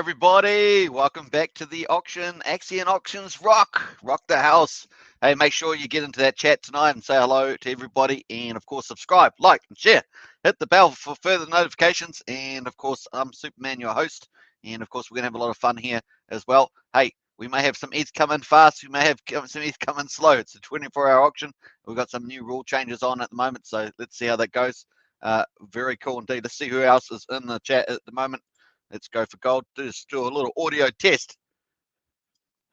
everybody, welcome back to the auction. Axion auctions rock the house. Hey, make sure you get into that chat tonight and say hello to everybody, and of course subscribe, like, and share. Hit the bell for further notifications, and of course I'm Superman, your host, and of course we're gonna have a lot of fun here as well. Hey, we may have some ETH come in fast, we may have some ETH come in slow. It's a 24-hour auction. We've got some new rule changes on at the moment, so let's see how that goes. Very cool indeed. Let's see who else is in the chat at the moment. Let's go for gold. Just do a little audio test.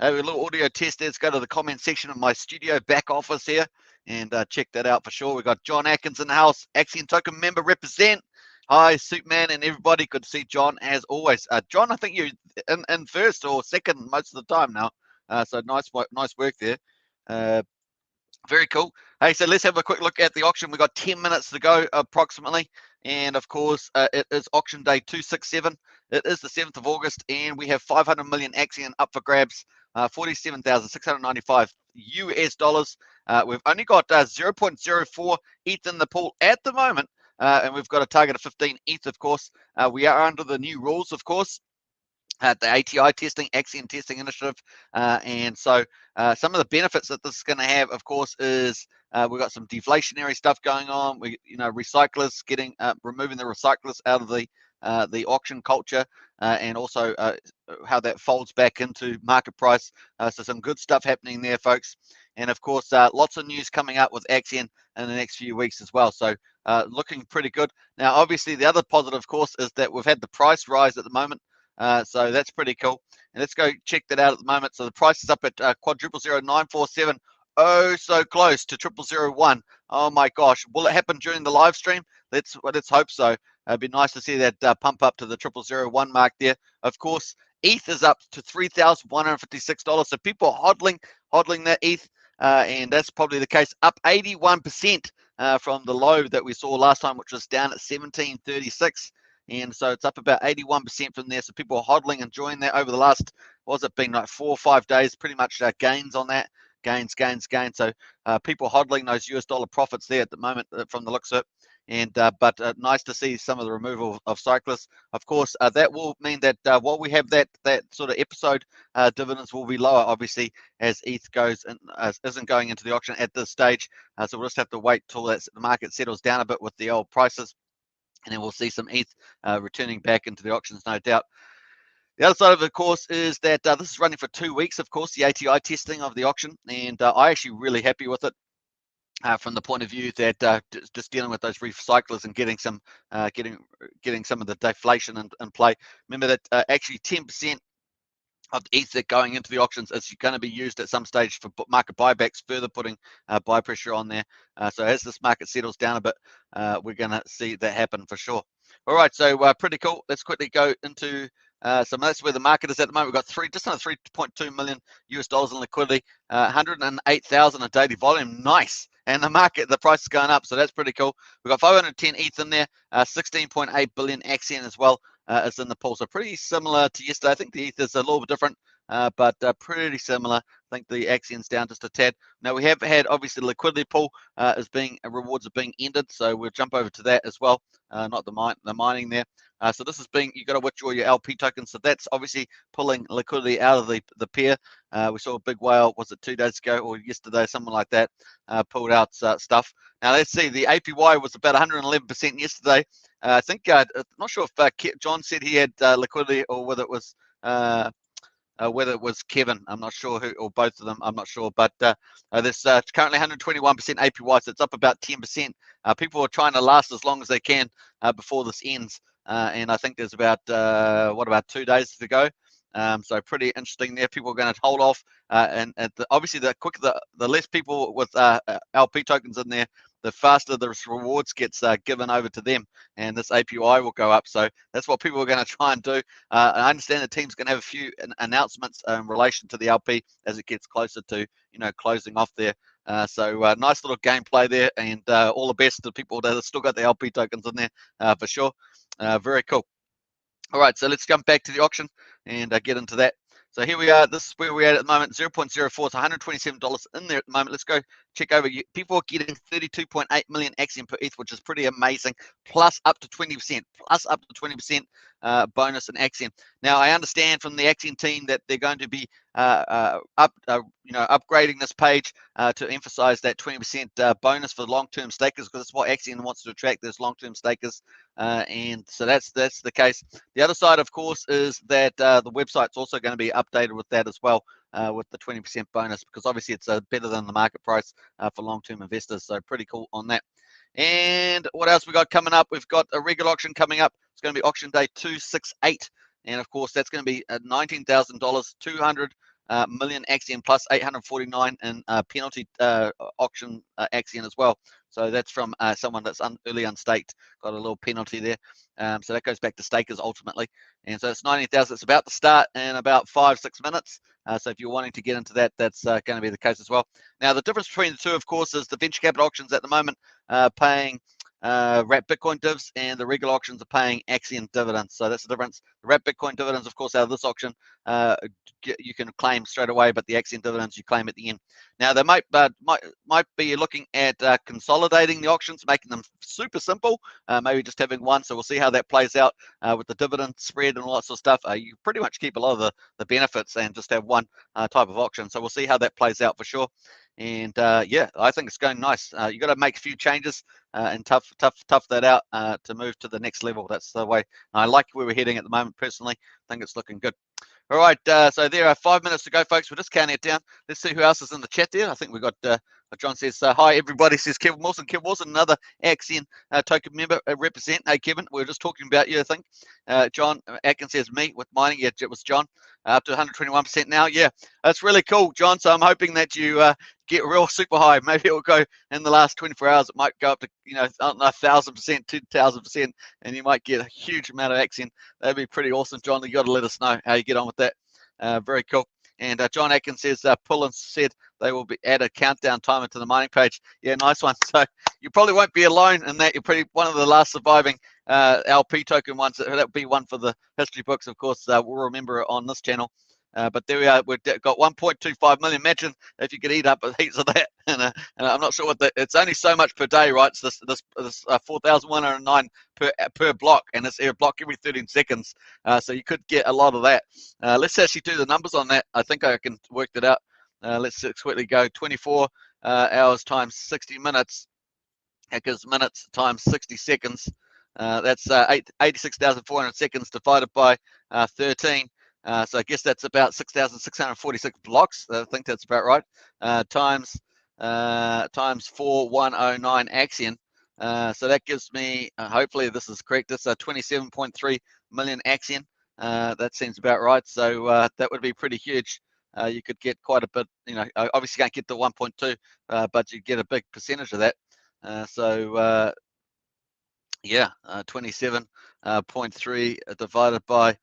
Have a little audio test. Let's go to the comment section of my studio back office here and check that out for sure. We've got John Atkins in the house. Axion Token member represent. Hi, Superman and everybody. Good to see John as always. John, I think you're in first or second most of the time now. So nice work there. Very cool. Hey, so let's have a quick look at the auction. We've got 10 minutes to go approximately. And of course, it is auction day 267. It is the 7th of August, and we have 500 million Axion up for grabs, 47,695 US dollars. We've only got 0.04 ETH in the pool at the moment, and we've got a target of 15 ETH, of course. We are under the new rules, of course. The ATI testing, Axion testing initiative, and so some of the benefits that this is going to have, of course, is we've got some deflationary stuff going on. Recyclers getting removing the recyclers out of the auction culture, and also how that folds back into market price. So some good stuff happening there, folks. And of course, lots of news coming up with Axion in the next few weeks as well. So looking pretty good. Now, obviously, the other positive, of course, is that we've had the price rise at the moment. So that's pretty cool. And let's go check that out at the moment. So the price is up at quadruple 0947. Oh, so close to 0001. Oh my gosh. Will it happen during the live stream? Let's hope so. It'd be nice to see that pump up to the 0001 mark there. Of course, ETH is up to $3,156. So people are hodling that ETH, and that's probably the case. Up 81% from the low that we saw last time, which was down at 1736. And so it's up about 81% from there. So people are hodling, enjoying that over the last, what's it been, like 4 or 5 days, pretty much gains on that. Gains. So people hodling those US dollar profits there at the moment from the looks of it. And but nice to see some of the removal of cyclists. Of course, that will mean that while we have that sort of episode, dividends will be lower, obviously, as ETH goes and isn't going into the auction at this stage. So we'll just have to wait till the market settles down a bit with the old prices. And then we'll see some ETH returning back into the auctions, no doubt. The other side of it, of course, is that this is running for 2 weeks, of course, the ATI testing of the auction. And I'm actually really happy with it from the point of view that just dealing with those recyclers and getting some some of the deflation in play. Remember that actually 10% of the ETH going into the auctions is going to be used at some stage for market buybacks, further putting buy pressure on there. So as this market settles down a bit, we're going to see that happen for sure. All right, so pretty cool. Let's quickly go into some. That's where the market is at the moment. We've got just under 3.2 million US dollars in liquidity, 108,000 a daily volume. Nice. And the price is going up, so that's pretty cool. We've got 510 ETH in there, 16.8 billion Axion as well. Is in the pool, so pretty similar to yesterday. I think the ETH is a little bit different, but pretty similar. I think the Axion's down just a tad. Now we have had obviously the liquidity pool rewards are being ended, so we'll jump over to that as well. Not the mining there. So this is you've got to withdraw your LP tokens. So that's obviously pulling liquidity out of the pair. We saw a big whale, was it 2 days ago or yesterday, something like that, pulled out stuff. Now let's see, the APY was about 111% yesterday. I think, I'm not sure if John said he had liquidity or whether it was Kevin. I'm not sure who, or both of them. I'm not sure, but there's currently 121% APY, so it's up about 10%. People are trying to last as long as they can before this ends, and I think there's about 2 days to go. So pretty interesting there. People are going to hold off, and obviously the quicker the less people with LP tokens in there, the faster the rewards gets given over to them, and this APY will go up. So that's what people are going to try and do. I understand the team's going to have a few announcements in relation to the LP as it gets closer to closing off there. So nice little gameplay there, and all the best to people that have still got the LP tokens in there for sure. Very cool. All right, so let's jump back to the auction and get into that. So here we are. This is where we're at the moment. 0.04. It's $127 in there at the moment. Let's go check over. People are getting 32.8 million Axion per ETH, which is pretty amazing. Plus up to 20%. Plus up to 20%. bonus in Axion. Now, I understand from the Axion team that they're going to be upgrading this page to emphasize that 20% bonus for long-term stakers, because that's what Axion wants to attract, those long-term stakers, and so that's the case. The other side, of course, is that the website's also going to be updated with that as well, with the 20% bonus, because obviously it's better than the market price for long-term investors. So pretty cool on that. And what else we got coming up? We've got a regular auction coming up. It's going to be auction day 268, and of course that's going to be $19,000, 200 million Axion plus 849 in penalty auction Axion as well. So that's from someone that's early unstaked, got a little penalty there. So that goes back to stakers ultimately. And so it's 19,000. It's about to start in about 5-6 minutes. So if you're wanting to get into that, that's going to be the case as well. Now, the difference between the two, of course, is the venture capital auctions at the moment paying wrap Bitcoin divs, and the regular auctions are paying Axion dividends. So that's the difference. The wrap Bitcoin dividends, of course, out of this auction, you can claim straight away, but the Axion dividends you claim at the end. Now, they might be looking at consolidating the auctions, making them super simple, maybe just having one. So we'll see how that plays out with the dividend spread and all that sort of stuff. You pretty much keep a lot of the benefits and just have one type of auction. So we'll see how that plays out for sure. And yeah, I think it's going nice. You got to make a few changes and tough that out to move to the next level. That's the way. I like where we're heading at the moment personally. I think it's looking good. All right, so there are 5 minutes to go, folks. We're just counting it down. Let's see who else is in the chat there. I think we've got John says, hi, everybody, says Kevin Wilson. Kevin Wilson, another Axion token member, represent. Hey, Kevin, we were just talking about you, I think. John Atkins says, me with mining. Yeah, it was John. Up to 121% now. Yeah, that's really cool, John. So I'm hoping that you get real super high. Maybe it will go in the last 24 hours. It might go up to, I don't know, 1,000%, 2,000%, and you might get a huge amount of Axion. That'd be pretty awesome, John. You got to let us know how you get on with that. Very cool. And John Atkins says, Pullin said they will add a countdown timer to the mining page. Yeah, nice one. So you probably won't be alone in that. You're pretty one of the last surviving LP token ones. That'll be one for the history books, of course. We'll remember it on this channel. But there we are. We've got 1.25 million. Imagine if you could eat up heaps of that. And I'm not sure what it's only so much per day, right? It's this 4,109 per block, and it's a block every 13 seconds. So you could get a lot of that. Let's actually do the numbers on that. I think I can work that out. Let's quickly go 24 hours times 60 minutes. Because minutes times 60 seconds. That's 86,400 seconds divided by 13. So I guess that's about 6,646 blocks. I think that's about right. Times 4109 Axion. So that gives me, hopefully this is correct, it's 27.3 million Axion. That seems about right. So that would be pretty huge. You could get quite a bit, obviously you can't get the 1.2, but you get a big percentage of that. Yeah, 27.3 divided by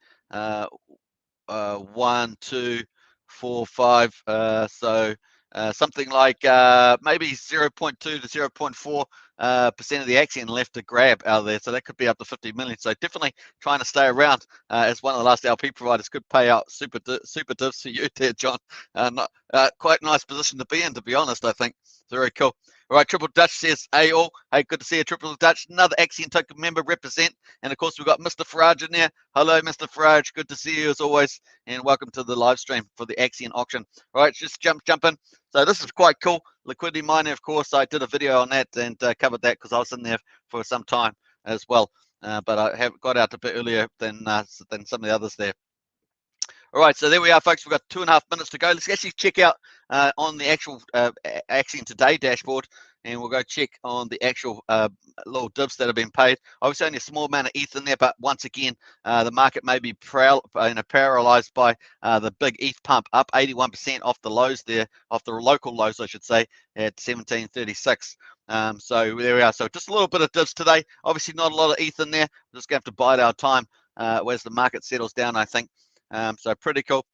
1, 2, 4, 5. So something like maybe 0.2 to 0.4% of the Axion left to grab out of there. So that could be up to 50 million. So definitely trying to stay around as one of the last LP providers. Could pay out super divs to you there, John. Quite nice position to be in, to be honest, I think. Very cool. All right, Triple Dutch says, hey all. Hey, good to see you, Triple Dutch. Another Axion token member, represent. And of course, we've got Mr. Farage in there. Hello, Mr. Farage. Good to see you as always. And welcome to the live stream for the Axion auction. All right, just jump in. So this is quite cool. Liquidity mining, of course. I did a video on that and covered that because I was in there for some time as well. But I have got out a bit earlier than some of the others there. All right, so there we are, folks. We've got 2.5 minutes to go. Let's actually check out on the actual Axion Today dashboard, and we'll go check on the actual little divs that have been paid. Obviously, only a small amount of ETH in there, but once again, the market may be paralyzed by the big ETH pump, up 81% off the lows there, off the local lows, I should say, at 1736. So there we are. So just a little bit of divs today. Obviously, not a lot of ETH in there. We're just going to have to bide our time as the market settles down, I think. So pretty cool.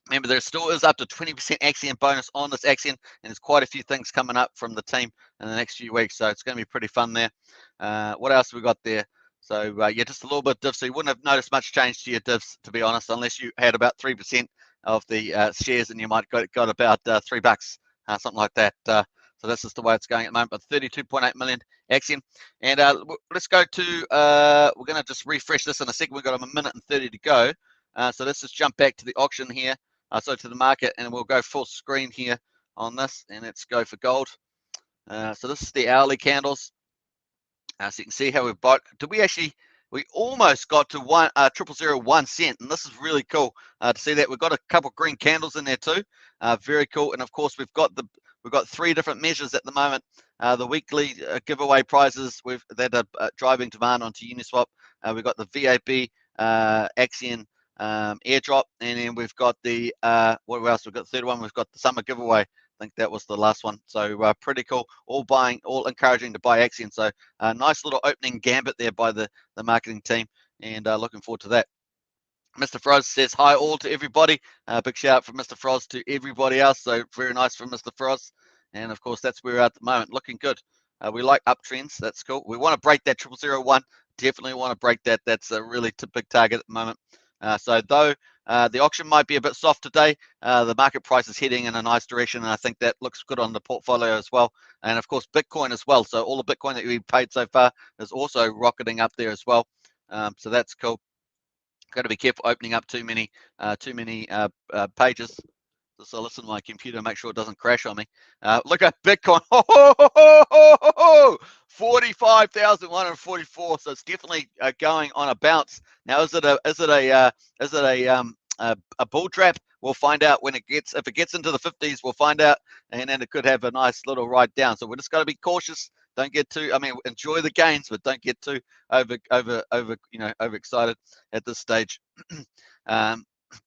Remember, there still is up to 20% Axion bonus on this Axion, and there's quite a few things coming up from the team in the next few weeks. So it's going to be pretty fun there. What else have we got there? So yeah, just a little bit of divs. So you wouldn't have noticed much change to your divs, to be honest, unless you had about 3% of the shares, and you might got about $3, something like that. So this is the way it's going at the moment, but 32.8 million Axion. And let's go to, we're going to just refresh this in a second. We've got a minute and 30 to go. So let's just jump back to the auction here, so to the market, and we'll go full screen here on this, and let's go for gold. So this is the hourly candles. So you can see how we've bought. We almost got to 0.001 cent, and this is really cool to see that. We've got a couple of green candles in there too. Very cool. And of course, we've got 3 different measures at the moment. The weekly giveaway prizes that are driving demand onto Uniswap. We've got the VAB Axion airdrop, and then we've got the what else? We've got the third one. We've got the summer giveaway. I think that was the last one. So pretty cool. All encouraging to buy Axion. So nice little opening gambit there by the marketing team, and looking forward to that. Mr. Froz says hi all to everybody. Big shout out from Mr. Froz to everybody else. So very nice from Mr. Froz. And of course, that's where we're at the moment. Looking good. We like uptrends. That's cool. We want to break that 0.001. Definitely want to break that. That's a really big target at the moment. So though the auction might be a bit soft today, the market price is heading in a nice direction, and I think that looks good on the portfolio as well. And of course, Bitcoin as well. So all the Bitcoin that we've paid so far is also rocketing up there as well. So that's cool. Got to be careful opening up too many pages. Just so listen to my computer, make sure it doesn't crash on me. Look at Bitcoin, 45,144. So it's definitely going on a bounce. Now, is it a bull trap? We'll find out if it gets into the 50s. We'll find out, and then it could have a nice little ride down. So we're just got to be cautious. Don't get too. Enjoy the gains, but don't get too overexcited at this stage.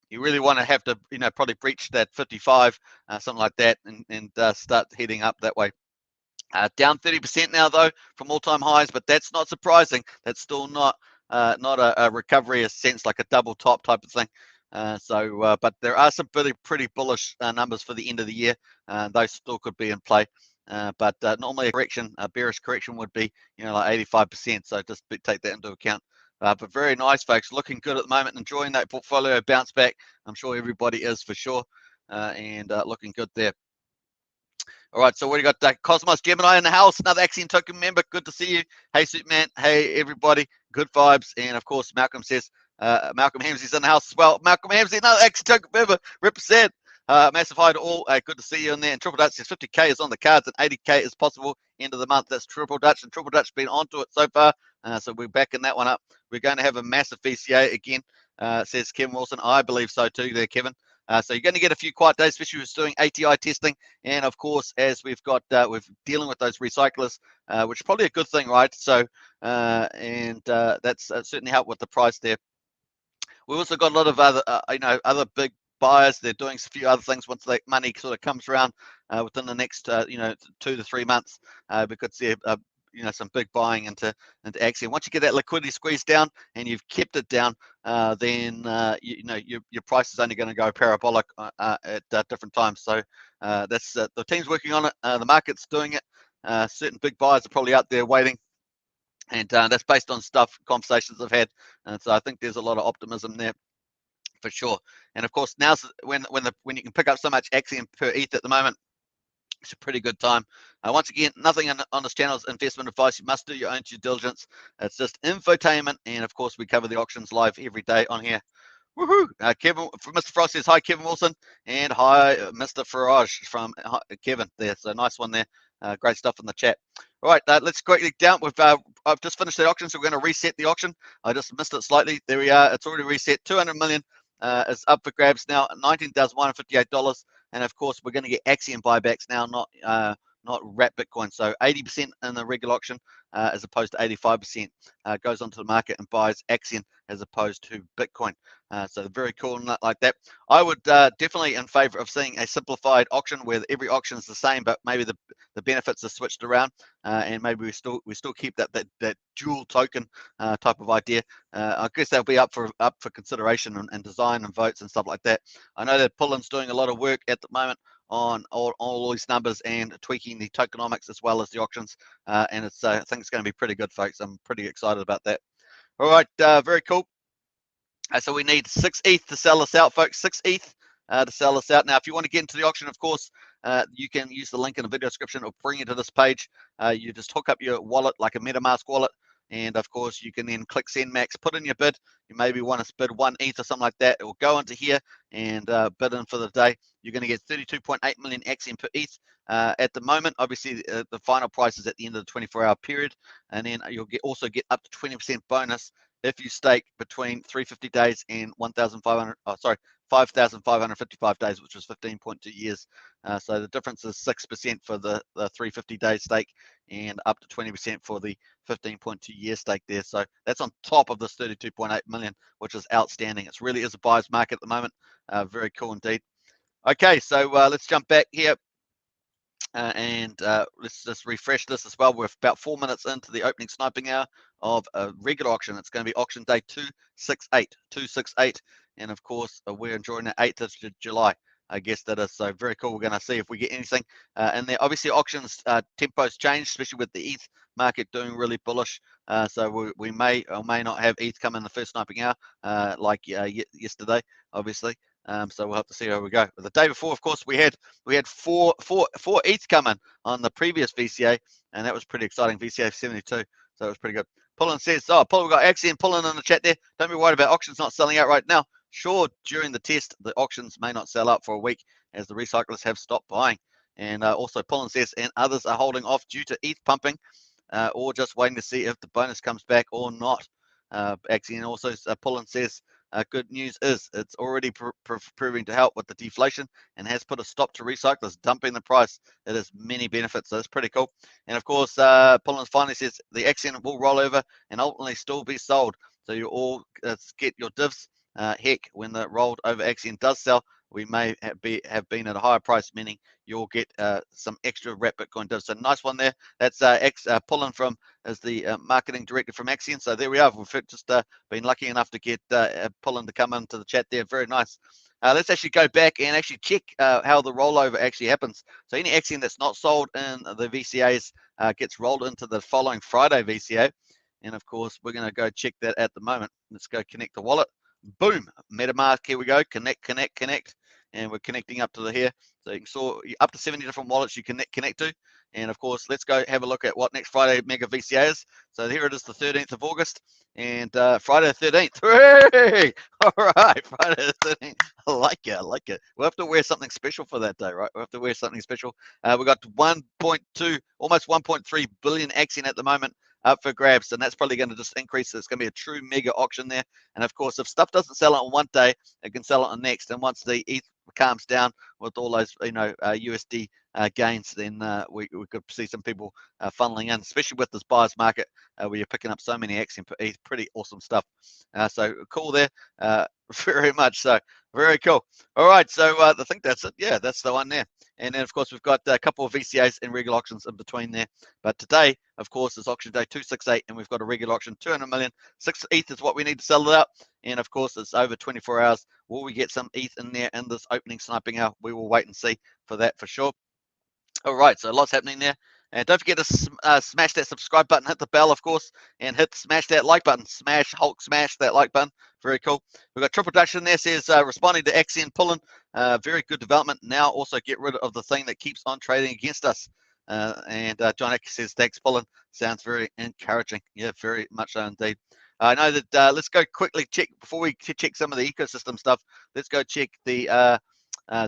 You really want to have to, probably breach that 55, something like that, and start heading up that way. Down 30% now, though, from all-time highs, but that's not surprising. That's still not a recovery, a sense like a double top type of thing. But there are some pretty bullish numbers for the end of the year. Those still could be in play. But normally a bearish correction would be, like 85%. So just take that into account. But very nice, folks. Looking good at the moment. Enjoying that portfolio bounce back. I'm sure everybody is for sure. And looking good there. All right, so what do you got? Cosmos Gemini in the house. Another Axion token member. Good to see you. Hey, Superman. Hey, everybody. Good vibes. And, of course, Malcolm says, Malcolm Hamsey's in the house as well. Malcolm Hamsey, another Axion token member. Represent. Massive hi to all. Good to see you in there. And Triple Dutch says 50K is on the cards and 80K is possible end of the month. That's Triple Dutch. And Triple Dutch been onto it so far. So we're backing that one up. We're going to have a massive VCA again, says Kevin Wilson. I believe so too there, Kevin. So you're going to get a few quiet days, especially with doing ATI testing. And of course, as we've got, we're dealing with those recyclers, which is probably a good thing, right? So, that's certainly helped with the price there. We also got a lot of other big buyers. They're doing a few other things once that money sort of comes around within the next 2 to 3 months. We could see some big buying into Axion. Once you get that liquidity squeeze down and you've kept it down, then your price is only going to go parabolic at different times. So that's the team's working on it. The market's doing it. Certain big buyers are probably out there waiting. And that's based on conversations I've had. And so I think there's a lot of optimism there for sure. And of course, now's when you can pick up so much Axion per ETH at the moment. It's a pretty good time. Once again, nothing on this channel is investment advice. You must do your own due diligence. It's just infotainment. And of course, we cover the auctions live every day on here. Woohoo! Kevin, Mr. Frost says hi, Kevin Wilson, and hi, Mr. Farage from Kevin there. So nice one there. Great stuff in the chat. All right, let's quickly down. I've just finished the auction, so we're going to reset the auction. I just missed it slightly. There we are. It's already reset. 200 million is up for grabs now. $19,158. And of course, we're going to get Axion buybacks now, not wrap Bitcoin. So 80% in the regular auction as opposed to 85% goes onto the market and buys Axion as opposed to Bitcoin. So very cool like that. I would definitely in favor of seeing a simplified auction where every auction is the same, but maybe the benefits are switched around, and maybe we still keep that dual token type of idea. I guess they'll be up for consideration and design and votes and stuff like that. I know that Pullen's doing a lot of work at the moment on all these numbers and tweaking the tokenomics as well as the auctions, and I think it's going to be pretty good, folks. I'm pretty excited about that. All right, very cool. So we need 6 ETH to sell us out, folks. 6 ETH. to sell this out. Now, if you want to get into the auction, of course, you can use the link in the video description. It'll bring you to this page. You just hook up your wallet like a MetaMask wallet, and of course you can then click send max, put in your bid. You maybe want to bid 1 ETH or something like that. It will go into here and bid in for the day. You're going to get 32.8 million AXN per ETH. At the moment, obviously, the final price is at the end of the 24-hour period, and then you'll also get up to 20% bonus if you stake between 350 days and 5,555 days, which is 15.2 years. So the difference is 6% for the 350-day stake and up to 20% for the 15.2-year stake there. So that's on top of this 32.8 million, which is outstanding. It really is a buyer's market at the moment. Very cool indeed. Okay, so let's jump back here. And let's just refresh this as well. We're about 4 minutes into the opening sniping hour of a regular auction. It's going to be auction day 268. And of course, we're enjoying the 8th of July. I guess that is so very cool. We're going to see if we get anything in there. Obviously, auctions tempos change, especially with the ETH market doing really bullish. So we may or may not have ETH come in the first sniping hour like yesterday, obviously. So we'll have to see how we go. But the day before, of course, we had four ETH come in on the previous VCA, and that was pretty exciting. VCA73, so it was pretty good. Pullen says, "Oh, Paul, we got Axion Pullen in the chat there. Don't be worried about auctions not selling out right now. Sure, during the test, the auctions may not sell out for a week as the recyclers have stopped buying." And also, Pullen says, "And others are holding off due to ETH pumping, or just waiting to see if the bonus comes back or not." Axion also, Pullen says, good news is it's already proving to help with the deflation and has put a stop to recyclers dumping the price. It has many benefits, so that's pretty cool. And of course, Pullen finally says the Axion will roll over and ultimately still be sold. So you all get your divs. Heck, when the rolled over Axion does sell, we may have been at a higher price, meaning you'll get some extra wrap Bitcoin divs. So nice one there. That's Pullen from as the marketing director from Axion. So there we are. We've just been lucky enough to get Pullen to come into the chat there. Very nice. Let's actually go back and actually check how the rollover actually happens. So any Axion that's not sold in the VCAs gets rolled into the following Friday VCA. And of course, we're going to go check that at the moment. Let's go connect the wallet. Boom, MetaMask, here we go, connect, and we're connecting up to the here. So you saw up to 70 different wallets you can connect to. And of course, let's go have a look at what next Friday Mega VCA is. So here it is, the 13th of August, and Friday the 13th. Hooray! All right, Friday the 13th. I like it. We'll have to wear something special for that day, right? We'll have to wear something special. We got 1.2, almost 1.3 billion Axion at the moment up for grabs, and that's probably going to just increase. It's going to be a true mega auction there. And of course, if stuff doesn't sell it on one day, it can sell it on next. And once the ETH calms down with all those USD gains, then we could see some people funneling in, especially with this buyer's market where you're picking up so many Axion per ETH. Pretty awesome stuff. So cool there, very much so. Very cool. All right, so I think that's it. Yeah, that's the one there. And then, of course, we've got a couple of VCAs and regular auctions in between there. But today, of course, is auction day 268, and we've got a regular auction, 200 million. 6 ETH is what we need to sell it out. And, of course, it's over 24 hours. Will we get some ETH in there in this opening sniping hour? We will wait and see for that for sure. All right, so lots happening there. And don't forget to smash that subscribe button, hit the bell, of course, and smash that like button. Smash that like button. Very cool. We've got Triple Dutch in there, says responding to Axion Pullen. Very good development. Now also get rid of the thing that keeps on trading against us. And John Eck says, thanks, Pullen. Sounds very encouraging. Yeah, very much so indeed. I know that let's go quickly check, before we check some of the ecosystem stuff, let's go check the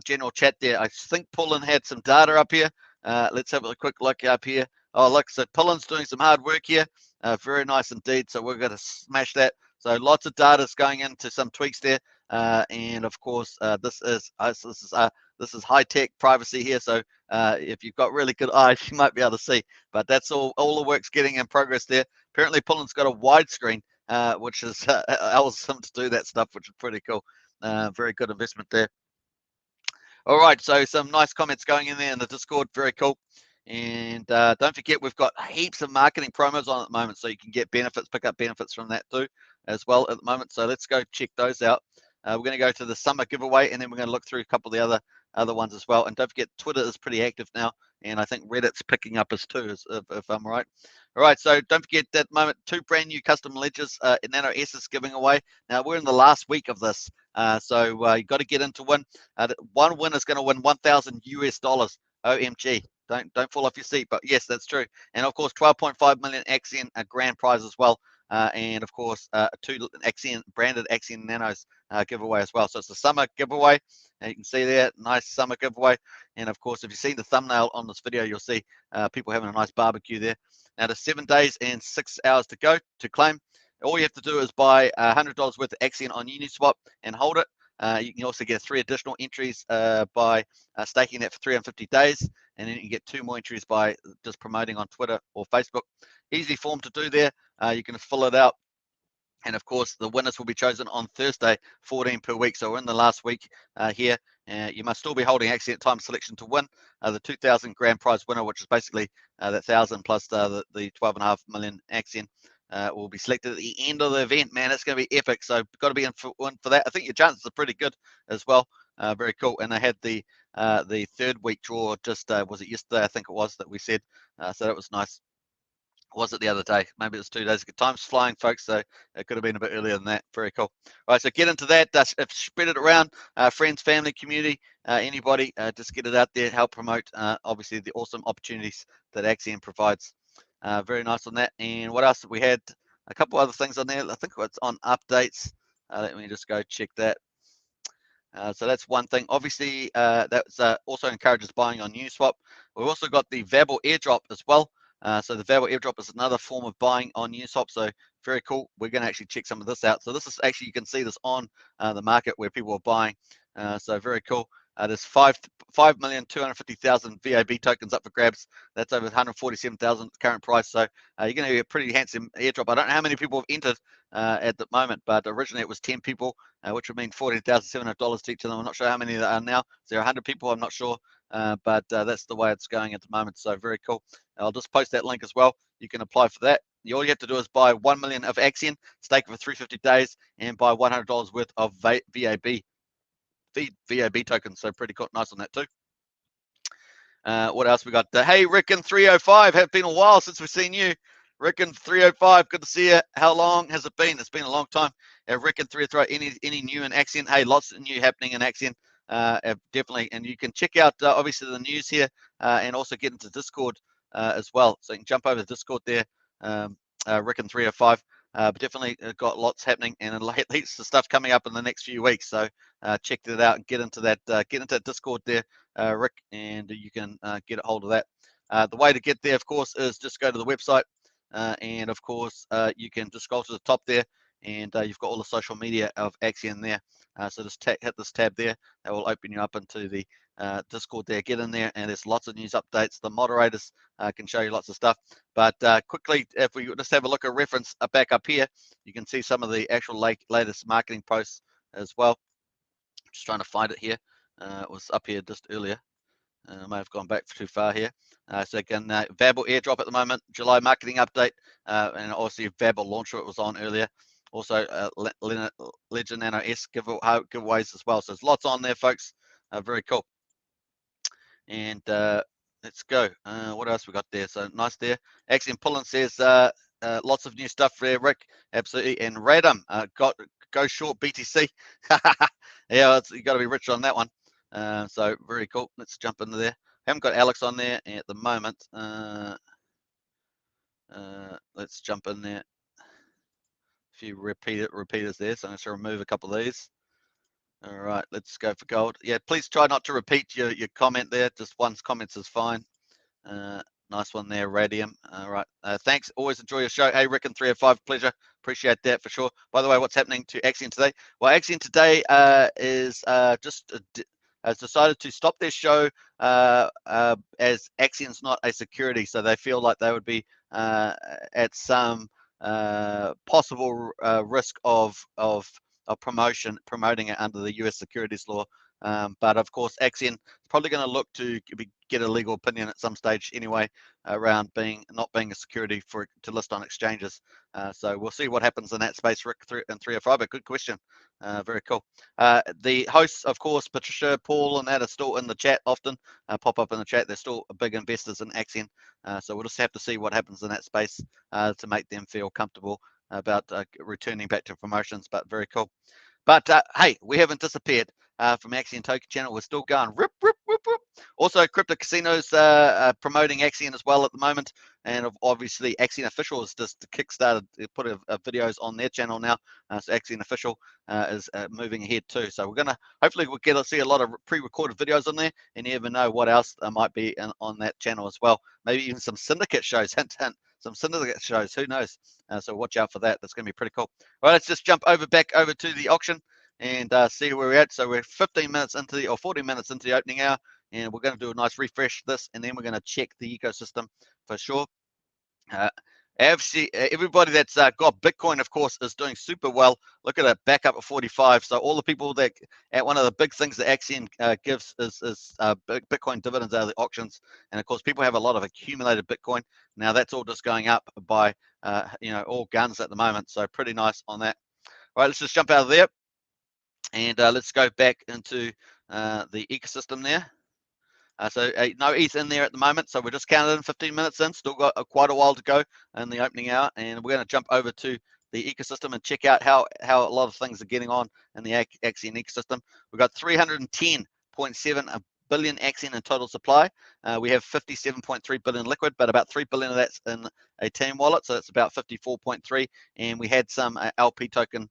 general chat there. I think Pullen had some data up here. Let's have a quick look up here. Oh, look, so Pullen's doing some hard work here. Very nice indeed. So we're going to smash that. So lots of data is going into some tweaks there. And of course, this is high tech privacy here. So if you've got really good eyes, you might be able to see. But that's all the work's getting in progress there. Apparently, Pullen's got a widescreen, which is allows him to do that stuff, which is pretty cool. Very good investment there. All right, so some nice comments going in there in the Discord. Very cool. And don't forget, we've got heaps of marketing promos on at the moment, so you can get benefits, pick up benefits from that too as well at the moment. So let's go check those out. We're going to go to the summer giveaway, and then we're going to look through a couple of the other ones as well. And don't forget, Twitter is pretty active now, and I think Reddit's picking up as too, if I'm right. All right, so don't forget at the moment, 2 brand new custom ledgers Nano S is giving away. Now, we're in the last week of this. So you got to get in to win. One winner is going to win $1,000 US. OMG. Don't fall off your seat, but yes, that's true. And of course, 12.5 million Axion grand prize as well. And of course, 2 Axion branded Axion Nanos giveaway as well. So it's a summer giveaway. And you can see there, nice summer giveaway. And of course, if you see the thumbnail on this video, you'll see people having a nice barbecue there. Now, there's 7 days and 6 hours to go to claim. All you have to do is buy $100 worth of Axion on Uniswap and hold it. You can also get 3 additional entries by staking that for 350 days. And then you can get 2 more entries by just promoting on Twitter or Facebook. Easy form to do there. You can fill it out. And of course, the winners will be chosen on Thursday, 14 per week. So we're in the last week here. You must still be holding Axion time selection to win the 2,000 grand prize winner, which is basically that 1,000 plus the 12.5 million Axion. Will be selected at the end of the event. Man, it's going to be epic. So got to be in for that. I think your chances are pretty good as well. Very cool. And they had the 3rd week draw just was it yesterday? I think it was that we said. So that was nice. Was it the other day? Maybe it was 2 days ago. Time's flying, folks, so it could have been a bit earlier than that. Very cool. All right, so get into that. Spread it around, friends, family, community, anybody. Just get it out there. Help promote, obviously, the awesome opportunities that Axion provides. Very nice on that. And what else? We had a couple other things on there. I think it's on updates. Let me just go check that. So that's one thing. Obviously, that also encourages buying on Uniswap. We've also got the Vabble airdrop as well. So the Vabble airdrop is another form of buying on Uniswap. So very cool. We're going to actually check some of this out. So this is actually, you can see this on the market where people are buying. So very cool. There's 5,250,000 VAB tokens up for grabs. That's over 147,000 current price. So you're going to get a pretty handsome airdrop. I don't know how many people have entered at the moment, but originally it was 10 people, which would mean $14,700 to each of them. I'm not sure how many there are now. Is there 100 people? I'm not sure. But that's the way it's going at the moment. So very cool. I'll just post that link as well. You can apply for that. All you have to do is buy 1 million of Axion, stake it for 350 days, and buy $100 worth of VAB tokens. So pretty cool. Nice on that too. What else we got? Hey, Rickon 305. Have been a while since we've seen you. Rickon 305, good to see you. How long has it been? It's been a long time. Rickon 305, any new in Axion? Hey, lots of new happening in Axion. Definitely, and you can check out obviously the news here and also get into Discord as well. So you can jump over to Discord there, Rickon 305. But definitely got lots happening and heaps of stuff coming up in the next few weeks. So check it out and get into that Discord there, Rick, and you can get a hold of that. The way to get there, of course, is just go to the website, and of course you can just scroll to the top there, and you've got all the social media of Axion there. So just hit this tab there. That will open you up into the Discord there. Get in there, and there's lots of news updates. The moderators can show you lots of stuff. But quickly, if we just have a look at reference back up here, you can see some of the actual latest marketing posts as well. Just trying to find it here. It was up here just earlier. I may have gone back too far here. So again, Vabble airdrop at the moment, July marketing update, and obviously Vabble launcher it was on earlier. Also, Legend Nano S giveaways as well. So there's lots on there, folks. Very cool. And let's go. What else we got there? So nice there. Axion Pullen says lots of new stuff there, Rick. Absolutely. And Radam go short BTC. Yeah, you got to be rich on that one. So very cool. Let's jump into there. Haven't got Alex on there at the moment. Let's jump in there. A few repeaters there. So I'm going to remove a couple of these. All right, let's go for gold. Yeah, please try not to repeat your comment there. Just one comment is fine. Nice one there, Radium. All right, thanks. Always enjoy your show. Hey, Rickon 305, pleasure. Appreciate that for sure. By the way, what's happening to Axion today? Well, Axion today is has decided to stop their show as Axion's not a security, so they feel like they would be at some possible risk of promoting it under the US securities law. But of course, Axion is probably going to look to get a legal opinion at some stage anyway around not being a security to list on exchanges. So we'll see what happens in that space, Rick and 305. But good question. Very cool. The hosts, of course, Patricia, Paul, and that are still in the chat often. Pop up in the chat. They're still big investors in Axion. So we'll just have to see what happens in that space to make them feel comfortable about returning back to promotions. But very cool. But hey, we haven't disappeared from Axion Token Channel. We're still going. Rip, rip, rip, rip. Also, Crypto Casinos promoting Axion as well at the moment. And obviously, Axion Official has just kickstarted, put videos on their channel now. So Axion Official is moving ahead too. So we're gonna hopefully we'll get to see a lot of pre-recorded videos on there, and you never know what else might be on that channel as well. Maybe even some syndicate shows. Hint, hint. Some syndicate shows. Who knows? So watch out for that. That's gonna be pretty cool. All right, let's just jump back over to the auction and see where we're at. So we're 15 minutes into the, or 40 minutes into the opening hour, and we're going to do a nice refresh this, and then we're going to check the ecosystem for sure. Everybody that's got Bitcoin, of course, is doing super well. Look at it, back up at 45. So all the people that, at one of the big things that Axion gives is Bitcoin dividends out of the auctions. And of course, people have a lot of accumulated Bitcoin. Now that's all just going up by, all guns at the moment. So pretty nice on that. All right, let's just jump out of there. And let's go back into the ecosystem there. So no ETH in there at the moment. So we're just counted in 15 minutes in. Still got quite a while to go in the opening hour. And we're going to jump over to the ecosystem and check out how a lot of things are getting on in the Axion ecosystem. We've got 310.7 billion Axion in total supply. We have 57.3 billion liquid, but about 3 billion of that's in a team wallet. So it's about 54.3. And we had some LP token,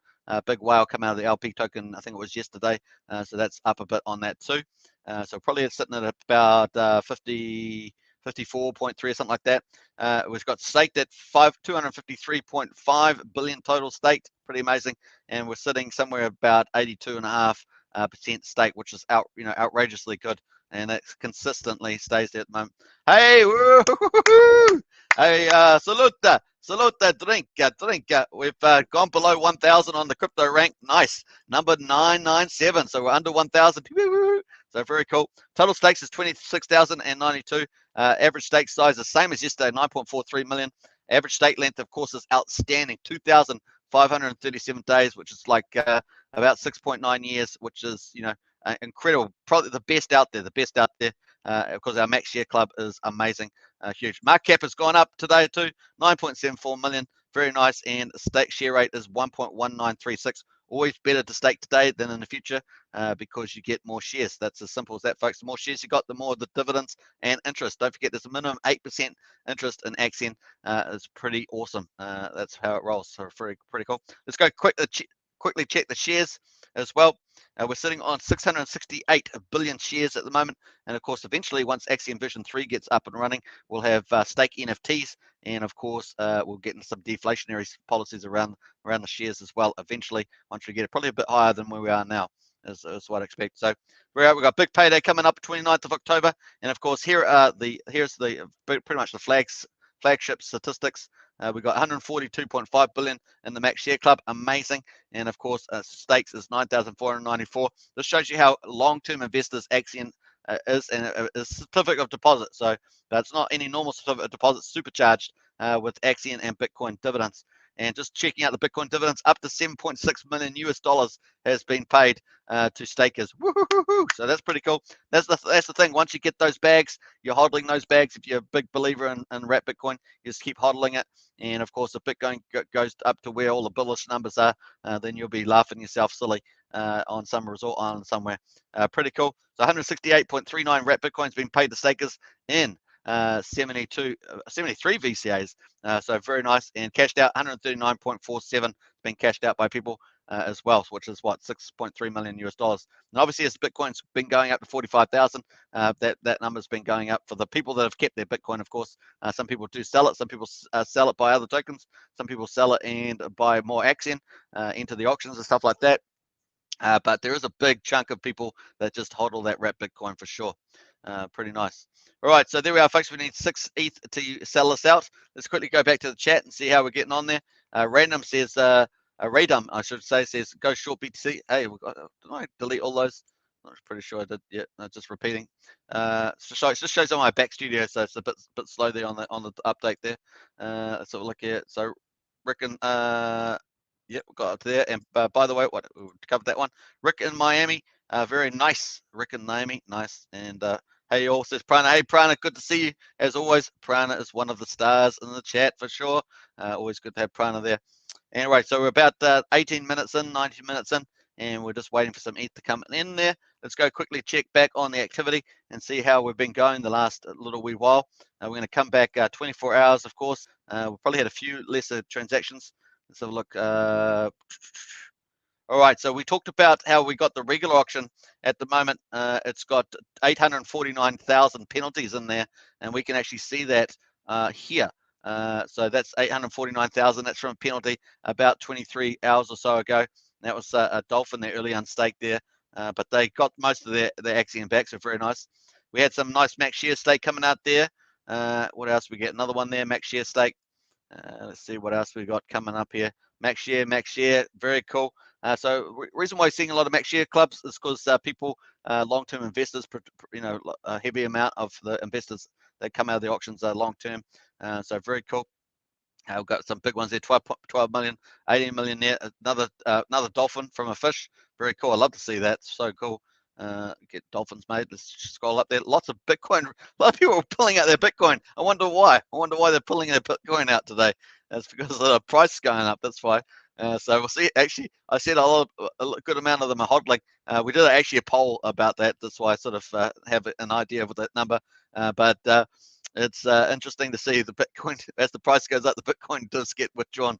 big whale come out of the LP token, I think it was yesterday. So that's up a bit on that too. So probably it's sitting at about 54.3 or something like that. We've got staked at 253.5 billion total staked, pretty amazing. And we're sitting somewhere about 82.5% stake, which is outrageously good. And it consistently stays there at the moment. Hey, woo-hoo-hoo-hoo! Hey, salute, drink. We've gone below 1,000 on the crypto rank. Nice. Number 997. So we're under 1,000. So very cool. Total stakes is 26,092. Average stake size is same as yesterday, 9.43 million. Average stake length, of course, is outstanding, 2,537 days, which is like about 6.9 years, which is incredible. Probably the best out there. Because our max share club is amazing, huge. Market cap has gone up today too, 9.74 million. Very nice, and stake share rate is 1.1936. Always better to stake today than in the future because you get more shares. That's as simple as that, folks. The more shares you got, the more the dividends and interest. Don't forget, there's a minimum 8% interest in Axion. It's pretty awesome. That's how it rolls. So pretty cool. Let's go quickly check the shares as well. We're sitting on 668 billion shares at the moment. And of course, eventually, once Axion Vision 3 gets up and running, we'll have stake NFTs. And of course, we'll get into some deflationary policies around the shares as well. Eventually, once we get it probably a bit higher than where we are now, is what I expect. So we've got big payday coming up 29th of October. And of course, here's the pretty much the flagship statistics. We got 142.5 billion in the max share club, amazing. And of course, stakes is 9,494. This shows you how long-term investors Axion is, and a certificate of deposit. So that's not any normal certificate of deposit, supercharged with Axion and Bitcoin dividends. And just checking out the Bitcoin dividends, up to $7.6 million US has been paid to stakers. Woo-hoo-hoo-hoo. So that's pretty cool. That's the thing. Once you get those bags, you're hodling those bags. If you're a big believer in wrap Bitcoin, you just keep hodling it. And of course, if Bitcoin goes up to where all the bullish numbers are, then you'll be laughing yourself silly on some resort island somewhere. Pretty cool. So 168.39 wrap Bitcoin's been paid to stakers in 73 VCAs. So very nice, and cashed out 139.47 been cashed out by people as well, which is what, 6.3 million US dollars. And obviously, as Bitcoin's been going up to 45,000, that number's been going up for the people that have kept their Bitcoin. Of course, some people do sell it. Some people sell it by other tokens. Some people sell it and buy more Axion into the auctions and stuff like that. But there is a big chunk of people that just hodl that wrap Bitcoin for sure. Pretty nice. All right, so there we are, folks. We need 6 ETH to sell this out. Let's quickly go back to the chat and see how we're getting on there. Random says, Radum, I should say, says, go short BTC. Hey, did I delete all those? I'm pretty sure I did. Yeah, no, just repeating. So it just shows on my back studio, so it's a bit slow there on the update there. Let's have a look here. So, reckon. Yep, we got up there. And by the way, we covered that one. Rick in Miami, very nice. Rick and Naomi, nice. And hey, all says Prana. Hey, Prana, good to see you. As always, Prana is one of the stars in the chat for sure. Always good to have Prana there. Anyway, so we're about 18 minutes in, 19 minutes in, and we're just waiting for some ETH to come in there. Let's go quickly check back on the activity and see how we've been going the last little wee while. We're going to come back 24 hours, of course. We've probably had a few lesser transactions. Let's have a look. All right, so we talked about how we got the regular auction at the moment. It's got 849,000 penalties in there, and we can actually see that here. So that's 849,000. That's from a penalty about 23 hours or so ago. That was a Dolphin there, early unstaked there, but they got most of their Axion back, so very nice. We had some nice max share stake coming out there. What else we get? Another one there, max share stake. Let's see what else we got coming up here. Max share, very cool. So reason why we're seeing a lot of max share clubs is because people, long-term investors, a heavy amount of the investors that come out of the auctions are long-term. So very cool. We've got some big ones there, 12 million, 18 million there. Another dolphin from a fish. Very cool. I love to see that. It's so cool. Get dolphins made. Let's scroll up there. Lots of Bitcoin. A lot of people are pulling out their Bitcoin. I wonder why. I wonder why they're pulling their Bitcoin out today. That's because the price is going up. That's why. So we'll see. Actually, I said a good amount of them are hodling. We did actually a poll about that. That's why I sort of have an idea of that number. But it's interesting to see the Bitcoin, as the price goes up, the Bitcoin does get withdrawn.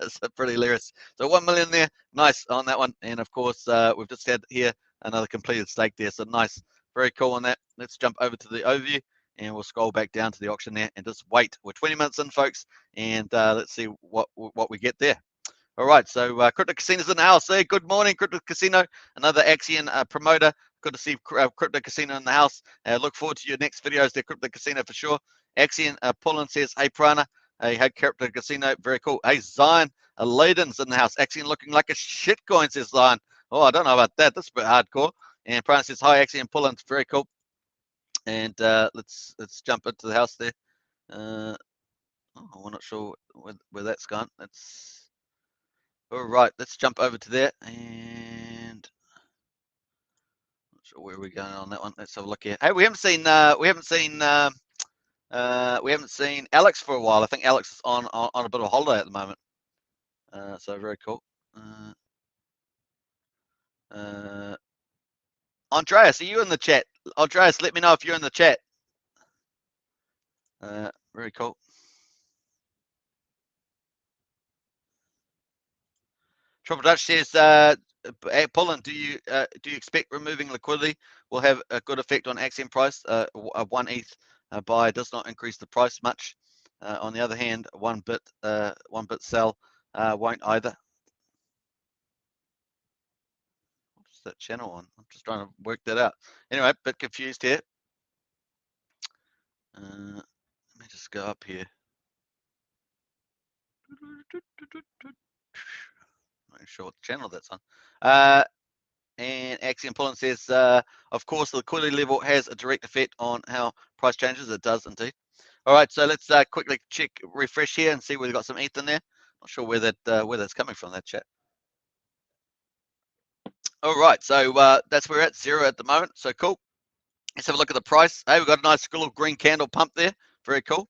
It's pretty hilarious. So 1 million there, nice on that one. And of course, we've just had here another completed stake there. So nice, very cool on that. Let's jump over to the overview and we'll scroll back down to the auction there and just wait. We're 20 minutes in, folks, and let's see what we get there. All right, so Crypto Casino's in the house. Hey, good morning, Crypto Casino, another Axion promoter. Good to see Crypto Casino in the house. Look forward to your next videos there, Crypto Casino, for sure. Axion Pullen says, hey, Prana. Hey, Crypto Casino, very cool. Hey, Zion Leiden's in the house. Axion looking like a shitcoin, says Zion. Oh, I don't know about that. That's a bit hardcore. And Prana says, hi, Axion Pullen. Very cool. And let's jump into the house there. Oh, I'm not sure where that's gone. That's... All right, let's jump over to there, and not sure where we're going on that one. Let's have a look here. Hey, we haven't seen Alex for a while. I think Alex is on a bit of a holiday at the moment. So very cool. Andreas, are you in the chat? Andreas, let me know if you're in the chat. Very cool. Triple Dutch says, Pullen, do you expect removing liquidity will have a good effect on Axion price? A 1 ETH buy does not increase the price much. On the other hand, one bit sell won't either. What's that channel on? I'm just trying to work that out. Anyway, a bit confused here. Let me just go up here. Not sure what channel that's on. And Axion Pullen says, of course, the liquidity level has a direct effect on how price changes. It does indeed. All right, so let's quickly refresh here and see whether we've got some ETH in there. Not sure where that's coming from, that chat. All right, so that's where we're at, 0 at the moment. So cool. Let's have a look at the price. Hey, we've got a nice little green candle pump there. Very cool.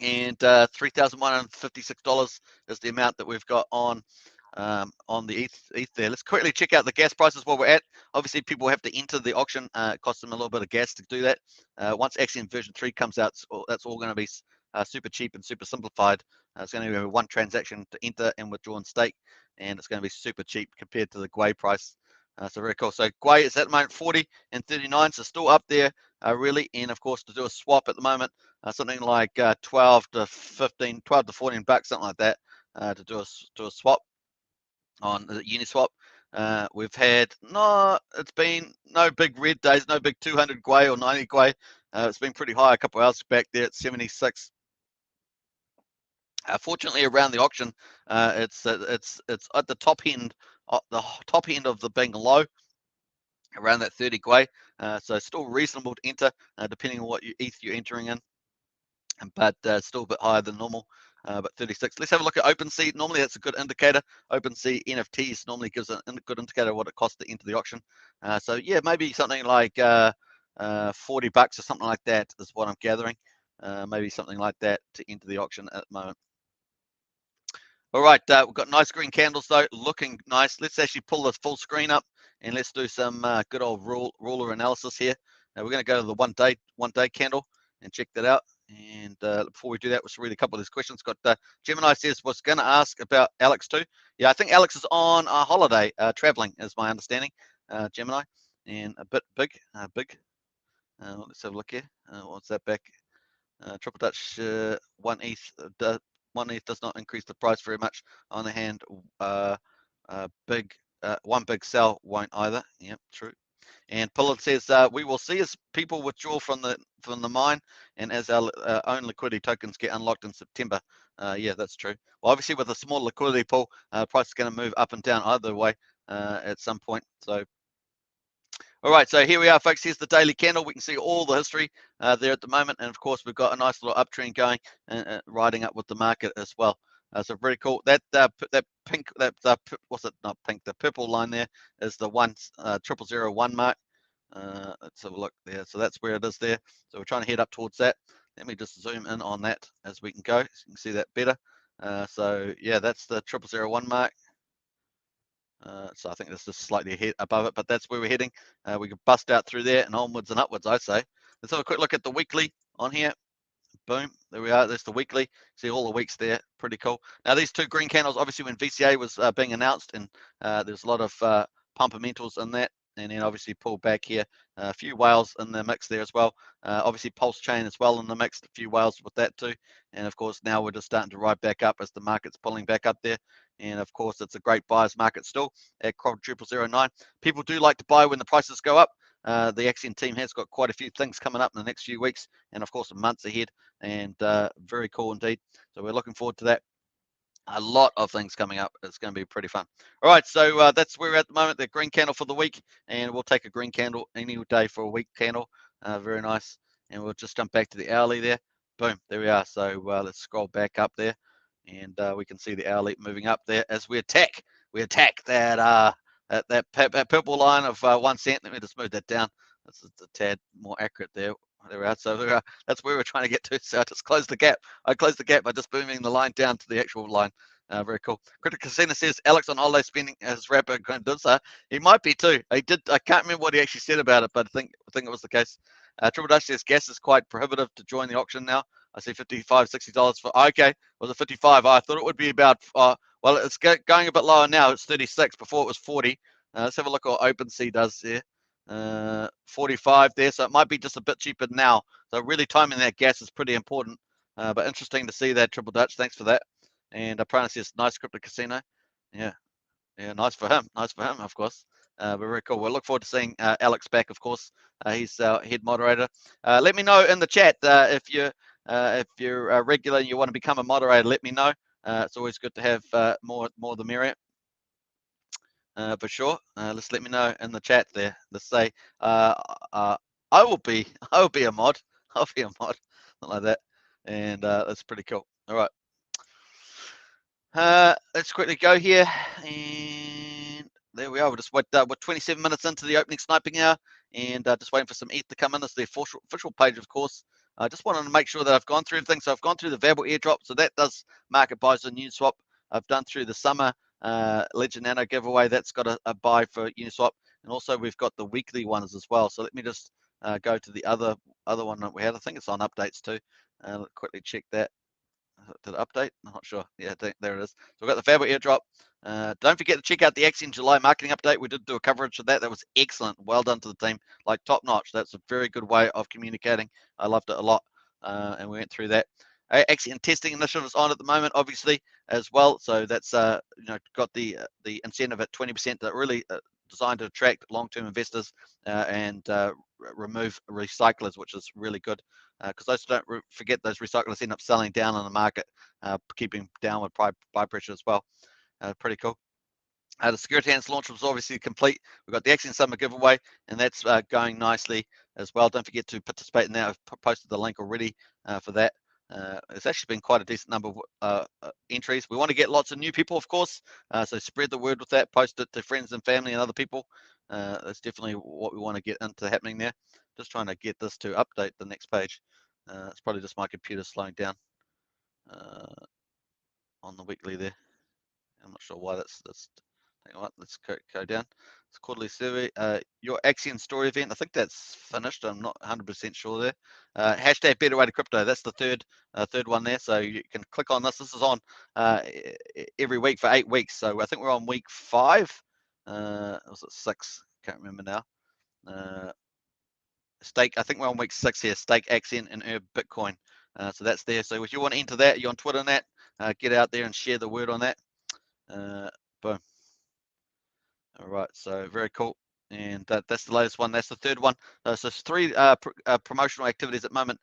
And $3,156 is the amount that we've got on the ETH there. Let's quickly check out the gas prices while we're at. Obviously, people have to enter the auction. It costs them a little bit of gas to do that. Once Axion version 3 comes out, that's all going to be super cheap and super simplified. It's going to be one transaction to enter and withdraw and stake, and it's going to be super cheap compared to the Gwei price. So very cool. So Gwei is at the moment 40 and 39, so still up there really. And of course, to do a swap at the moment, something like 12 to 14 bucks, something like that, to do a swap on the Uniswap. We've had it's been no big red days, no big 200 Gwei or 90 Gwei. It's been pretty high a couple of hours back there at 76. Fortunately, around the auction, it's at the top end, of the being low, around that 30 Gwei. So still reasonable to enter, depending on what ETH you're entering in, but still a bit higher than normal. But 36. Let's have a look at OpenSea. Normally, that's a good indicator. OpenSea NFTs normally gives a good indicator of what it costs to enter the auction. So yeah, maybe something like 40 bucks or something like that is what I'm gathering. Maybe something like that to enter the auction at the moment. All right, we've got nice green candles though, looking nice. Let's actually pull the full screen up and let's do some good old ruler analysis here. Now we're going to go to the one day candle and check that out. And before we do that, let's read a couple of these questions. Got Gemini says, was going to ask about Alex too. Yeah, I think Alex is on a holiday, traveling, is my understanding. Gemini, and a bit big. Let's have a look here. What's that back? Triple Dutch 1 ETH. 1 ETH does not increase the price very much. On the hand, one big sell won't either. Yep, true. And Pullet says we will see as people withdraw from the mine, and as our own liquidity tokens get unlocked in September. Yeah, that's true. Well, obviously with a small liquidity pool, price is going to move up and down either way at some point. So. All right, so here we are, folks. Here's the daily candle. We can see all the history there at the moment, and of course, we've got a nice little uptrend going, riding up with the market as well. So very cool. That pink, what's it? Not pink. The purple line there is the 0001 mark. Let's have a look there. So that's where it is there. So we're trying to head up towards that. Let me just zoom in on that as we can go, so you can see that better. So yeah, that's the 0001 mark. So I think that's just slightly ahead above it, but that's where we're heading. We could bust out through there and onwards and upwards, I say. Let's have a quick look at the weekly on here. Boom, there we are. There's the weekly. See all the weeks there. Pretty cool. Now these two green candles, obviously when VCA was being announced, and there's a lot of pumpamentals in that, and then obviously pulled back here. A few whales in the mix there as well. Obviously Pulsechain as well in the mix. A few whales with that too. And of course now we're just starting to ride back up as the market's pulling back up there. And of course it's a great buyer's market still at 0009. People do like to buy when the prices go up. The Axion team has got quite a few things coming up in the next few weeks, and of course months ahead, and very cool indeed. So we're looking forward to that. A lot of things coming up. It's going to be pretty fun. All right, so that's where we're at the moment. The green candle for the week, and we'll take a green candle any day for a week candle. Very nice. And we'll just jump back to the hourly there. Boom, there we are. So let's scroll back up there, and we can see the hourly moving up there as we attack. We attack that that purple line of 1 cent. Let me just move that down. That's a tad more accurate there. There we are. So there we are. That's where we're trying to get to. So I just closed the gap. I closed the gap by just booming the line down to the actual line. Very cool. Critical Casino says Alex on holiday spending his rapper so he might be too. I can't remember what he actually said about it, but I think it was the case. Triple Dutch says gas is quite prohibitive to join the auction now. I see $55, $60 for. Okay, was it 55? I thought it would be about. Well, it's going a bit lower now. It's 36. Before it was 40. Let's have a look at what OpenSea does here. 45 there, so it might be just a bit cheaper now. So really timing that gas is pretty important. But interesting to see that, Triple Dutch. Thanks for that. And Prana says nice crypto casino. Yeah, nice for him. Nice for him, of course. But very cool. We'll look forward to seeing Alex back, of course. He's our head moderator. Let me know in the chat if you're a regular and you want to become a moderator. Let me know. It's always good to have more the merrier. For sure. Let's let me know in the chat there. Let's say I will be a mod. I'll be a mod, something like that, and that's pretty cool. All right. Let's quickly go here, and there we are. We're just we're 27 minutes into the opening sniping hour, and just waiting for some ETH to come in. This is the official page, of course. I just wanted to make sure that I've gone through everything. So I've gone through the variable airdrop, so that does market buys on Uniswap. I've done through the summer Legend Nano giveaway. That's got a buy for Uniswap, and also we've got the weekly ones as well. So let me just go to the other one that we had. I think it's on updates too. Quickly check that. Did it update? I'm not sure. Yeah, there it is. So we've got the variable airdrop. Don't forget to check out the Axion July marketing update. We did do a coverage of that. That was excellent. Well done to the team. Like top notch. That's a very good way of communicating. I loved it a lot, and we went through that. Axion testing initiative is on at the moment, obviously, as well. So that's got the incentive at 20% that really designed to attract long-term investors and remove recyclers, which is really good. Because those don't forget, those recyclers end up selling down on the market, keeping downward buy pressure as well. Pretty cool. The security hands launch was obviously complete. We've got the Axion Summer giveaway, and that's going nicely as well. Don't forget to participate in that. I've posted the link already for that. It's actually been quite a decent number of entries. We want to get lots of new people, of course, so spread the word with that. Post it to friends and family and other people. That's definitely what we want to get into happening there. Just trying to get this to update the next page. It's probably just my computer slowing down on the weekly there. I'm not sure why that's hang on, let's go down. It's quarterly survey. Your Axion story event, I think that's finished. I'm not 100% sure there. Hashtag better way to crypto. That's the third one there. So you can click on this. This is on every week for 8 weeks. So I think we're on week 5. Was it 6? Can't remember now. Stake. I think we're on week 6 here. Stake Axion and earn Bitcoin. So that's there. So if you want to enter that, you're on Twitter and that. Get out there and share the word on that. Boom. All right, so very cool. And that's the latest one. That's the third one. So it's 3 promotional activities at the moment,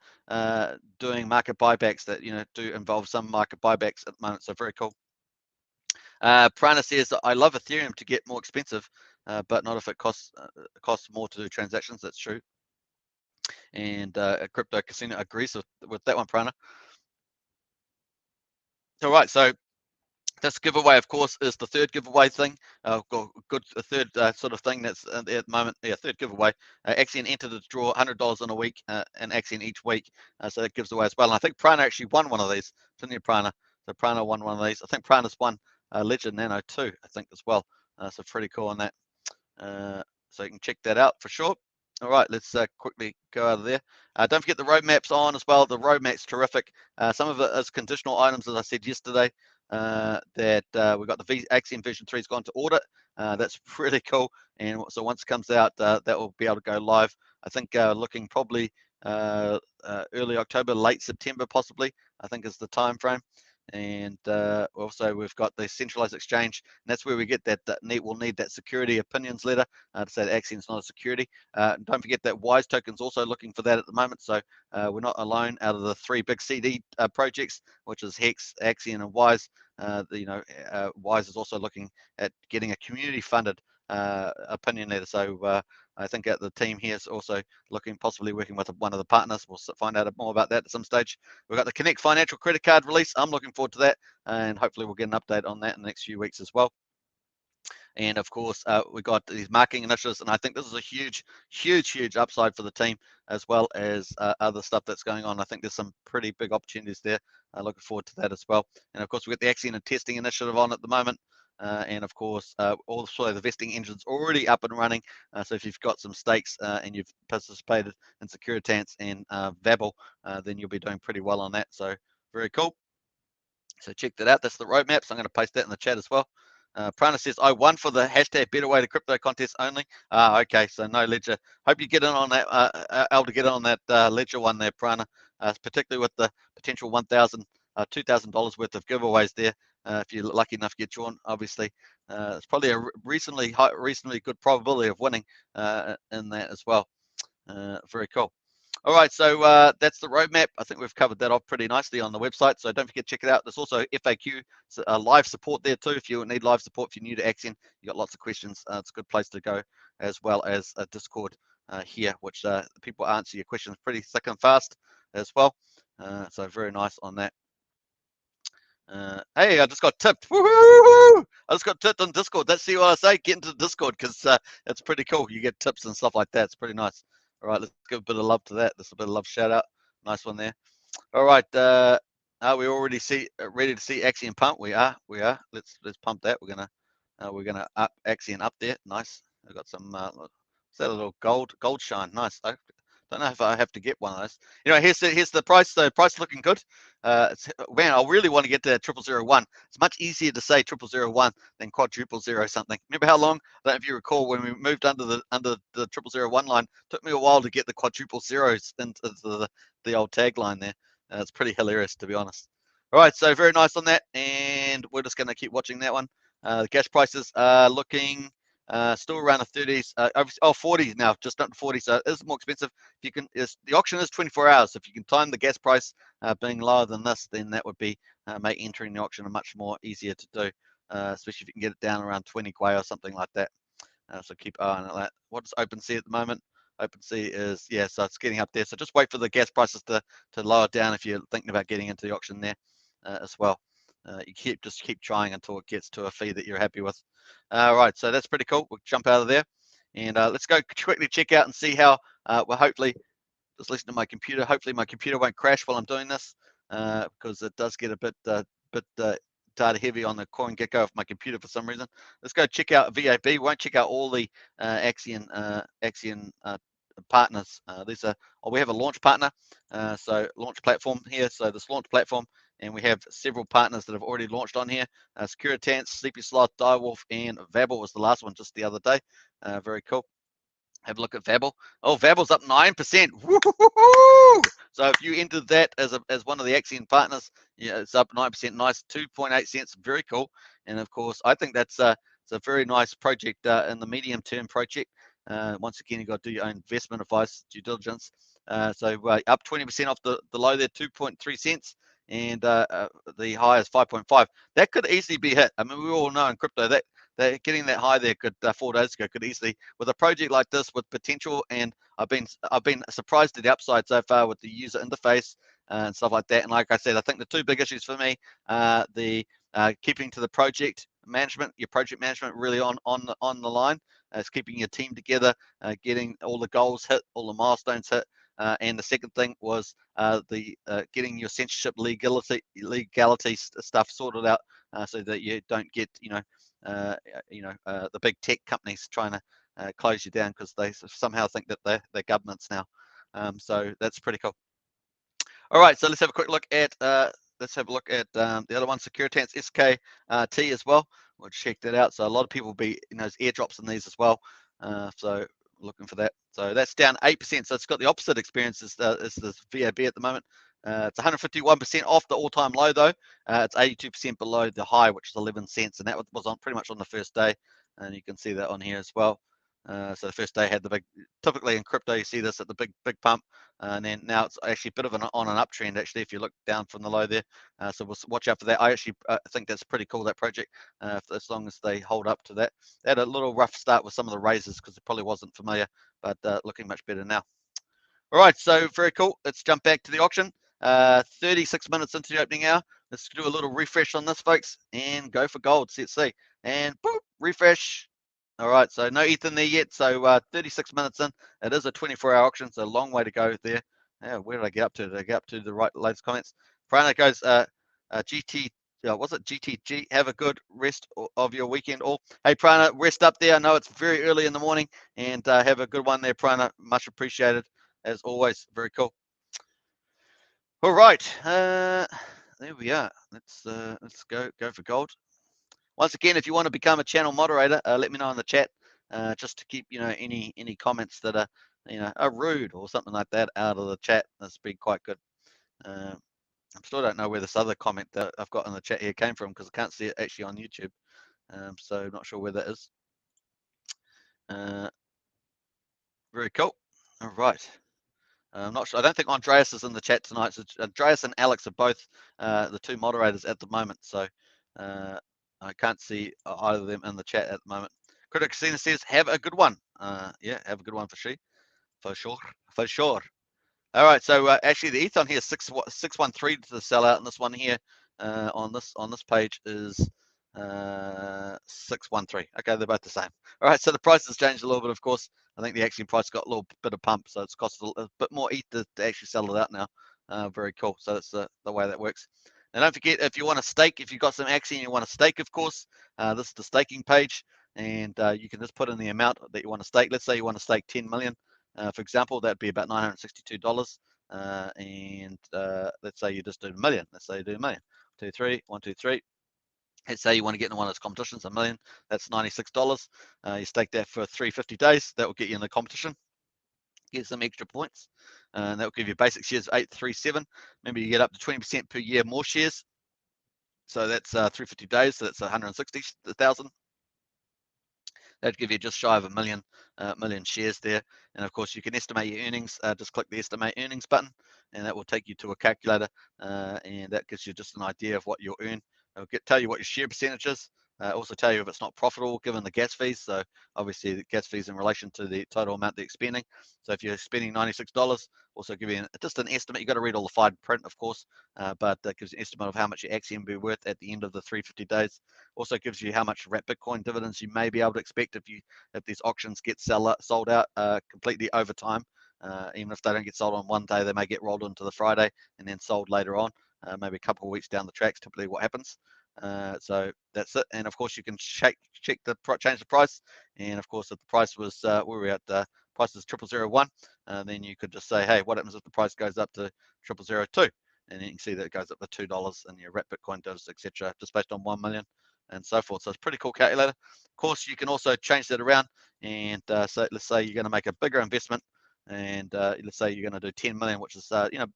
doing market buybacks that do involve some market buybacks at the moment. So very cool. Prana says, I love Ethereum to get more expensive, but not if it costs more to do transactions. That's true. And Crypto Casino agrees with that one, Prana. All right, so this giveaway, of course, is the third giveaway thing. A third sort of thing that's at the moment. Yeah, third giveaway. Axion entered to draw $100 in a week, and Axion each week. So that gives away as well. And I think Prana actually won one of these, didn't you, Prana? So Prana won one of these. I think Prana's won Ledger Nano 2, I think, as well. So pretty cool on that. So you can check that out for sure. All right, let's quickly go out of there. Don't forget the roadmap's on as well. The roadmap's terrific. Some of it is conditional items, as I said yesterday. That we've got the Axion version 3 has gone to audit. That's pretty cool. And so once it comes out, that will be able to go live. I think looking probably early October, late September, possibly, I think is the time frame. And also we've got the centralized exchange, and that's where we get we'll need that security opinions letter to say that Axion's not a security. Don't forget that Wise Token's also looking for that at the moment, so we're not alone. Out of the 3 big CD projects, which is Hex, Axion, and Wise, Wise is also looking at getting a community funded opinion letter. So I think the team here is also possibly working with one of the partners. We'll find out more about that at some stage. We've got the Connect Financial Credit Card release. I'm looking forward to that, and hopefully we'll get an update on that in the next few weeks as well. And of course, we got these marketing initiatives, and I think this is a huge upside for the team, as well as other stuff that's going on. I think there's some pretty big opportunities there. Looking forward to that as well. And of course, we've got the Axion and testing initiative on at the moment. And of course, also the vesting engine's already up and running. So if you've got some stakes and you've participated in Securitas and Vabel, then you'll be doing pretty well on that. So very cool. So check that out. That's the roadmap. So I'm going to paste that in the chat as well. Prana says, I won for the hashtag better way to crypto contest only. Okay, so no Ledger. Hope you get in on that, able to get in on that Ledger one there, Prana, particularly with the potential $1,000, $2,000 worth of giveaways there. If you're lucky enough to get drawn, obviously, it's probably a reasonably good probability of winning in that as well. Very cool. All right, so that's the roadmap. I think we've covered that off pretty nicely on the website. So don't forget to check it out. There's also FAQ, live support there too. If you need live support, if you're new to Axion, you got lots of questions. It's a good place to go, as well as a Discord here, which people answer your questions pretty thick and fast as well. So very nice on that. Hey, I just got tipped. Woohoo! I just got tipped on Discord. Let's see what I say. Get into Discord, because it's pretty cool. You get tips and stuff like that. It's pretty nice. All right, let's give a bit of love to that. This a bit of love shout out. Nice one there. All right, are we already ready to see Axion pump? We are. Let's pump that. We're gonna up Axion up there. Nice. I've got some. Is that a little gold shine? Nice. I don't know if I have to get one of those. Here's the price. The price looking good. Man, I really want to get to 0001. It's much easier to say 0001 than quadruple zero something. Remember how long? I don't know if you recall when we moved under the 0001 line. It took me a while to get the quadruple zeros into the old tagline there. It's pretty hilarious, to be honest. All right, so very nice on that, and we're just going to keep watching that one. The gas prices are looking still around the 30s. 40 now, just under 40, so it is more expensive. If you can, the auction is 24 hours. If you can time the gas price being lower than this, then that would be make entering the auction a much more easier to do, especially if you can get it down around 20 Gwei or something like that. So keep an eye on that. What does OpenSea at the moment? OpenSea is, so it's getting up there. So just wait for the gas prices to lower down if you're thinking about getting into the auction there as well. You just keep trying until it gets to a fee that you're happy with. All right, so that's pretty cool. We'll jump out of there, and let's go quickly check out and see how. Well, hopefully, just listen to my computer. Hopefully, my computer won't crash while I'm doing this, because it does get a bit data heavy on the CoinGecko of my computer for some reason. Let's go check out VAB. We won't check out all the Axion partners. These are, we have a launch partner, so launch platform here. So this launch platform, and we have several partners that have already launched on here. Securitas, Sleepy Sloth, Direwolf, and Vabble was the last one just the other day. Very cool. Have a look at Vabble. Oh, Vabble's up 9%. Woo-hoo-hoo-hoo! So if you entered that as one of the Axion partners, yeah, it's up 9%. Nice, 2.8 cents. Very cool. And of course, I think that's it's a very nice project in the medium-term project. Once again, you've got to do your own investment advice, due diligence. So up 20% off the low there, 2.3 cents. And the high is 5.5. That could easily be hit. I mean, we all know in crypto that getting that high there could 4 days ago could easily, with a project like this with potential, and I've been surprised at the upside so far with the user interface and stuff like that. And like I said, I think the two big issues for me, the keeping to the project management, your project management really on the line, is keeping your team together, getting all the goals hit, all the milestones hit. And the second thing was the getting your censorship legality stuff sorted out, so that you don't get the big tech companies trying to close you down because they somehow think that they're governments now. So that's pretty cool. All right, so let's have a quick look at the other one, Securitas SKT as well. We'll check that out. So a lot of people will be airdrops in these as well. So looking for that. So that's down 8%. So it's got the opposite experience as the VAB at the moment. It's 151% off the all-time low though. It's 82% below the high, which is 11 cents, and that was on pretty much on the first day. And you can see that on here as well. So the first day had the big. Typically in crypto, you see this at the big pump, and then now it's actually a bit of an uptrend actually. If you look down from the low there, so we'll watch out for that. I actually think that's pretty cool, that project, as long as they hold up to that. They had a little rough start with some of the raises because it probably wasn't familiar, but looking much better now. All right, so very cool. Let's jump back to the auction. 36 minutes into the opening hour. Let's do a little refresh on this, folks, and go for gold. Let's see. And boop, refresh. All right, so no ETH in there yet. So 36 minutes in. It is a 24-hour auction, so a long way to go there. Yeah, where did I get up to? Did I get up to the right latest comments? Prana goes, GT, was it GTG? Have a good rest of your weekend all. Hey, Prana, rest up there. I know it's very early in the morning, and have a good one there, Prana. Much appreciated, as always. Very cool. All right, there we are. Let's go for gold. Once again, if you want to become a channel moderator, let me know in the chat, just to keep any comments that are rude or something like that out of the chat. That's been quite good. I still don't know where this other comment that I've got in the chat here came from, because I can't see it actually on YouTube. So not sure where that is. Very cool. All right. I'm not sure. I don't think Andreas is in the chat tonight. So Andreas and Alex are both the two moderators at the moment. So I can't see either of them in the chat at the moment. Critic Casino says, have a good one. Yeah, have a good one for sure. All right, so actually the ETH on here is 613 to the sellout, and this one here on this page is 613. Okay, they're both the same. All right, so the price has changed a little bit, of course. I think the Axion price got a little bit of pump, so it's cost a bit more ETH to actually sell it out now. Very cool. So that's the way that works. And don't forget, if you want to stake, if you've got some Axion you want to stake, of course, this is the staking page, and you can just put in the amount that you want to stake. Let's say you want to stake 10 million. For example, that'd be about $962. And let's say you just do a million. Let's say you do a million. 2, 3, 1, 2, 3. Let's say you want to get in one of those competitions, a million. That's $96. You stake that for 350 days. That will get you in the competition. Get some extra points. And that will give you basic shares of 837. Remember, you get up to 20% per year more shares. So that's 350 days. So that's 160,000. That'd give you just shy of a million shares there. And of course, you can estimate your earnings. Just click the estimate earnings button, and that will take you to a calculator, and that gives you just an idea of what you'll earn. It'll tell you what your share percentage is. Also tell you if it's not profitable given the gas fees. So obviously the gas fees in relation to the total amount that you're spending. So if you're spending $96, also give you just an estimate. You've got to read all the fine print, of course, but that gives you an estimate of how much your Axion will be worth at the end of the 350 days. Also gives you how much wrapped Bitcoin dividends you may be able to expect if these auctions get sold out completely over time. Even if they don't get sold on one day, they may get rolled into the Friday and then sold later on, maybe a couple of weeks down the track. Typically what happens. So that's it. And of course, you can check change the price. And of course, if the price was where we're at, price is 0001, then you could just say, hey, what happens if the price goes up to 0002? And then you can see that it goes up to $2 and your wrap Bitcoin does, etc., just based on 1 million and so forth. So it's a pretty cool calculator. Of course, you can also change that around. And so let's say you're going to make a bigger investment, and let's say you're going to do 10 million, which is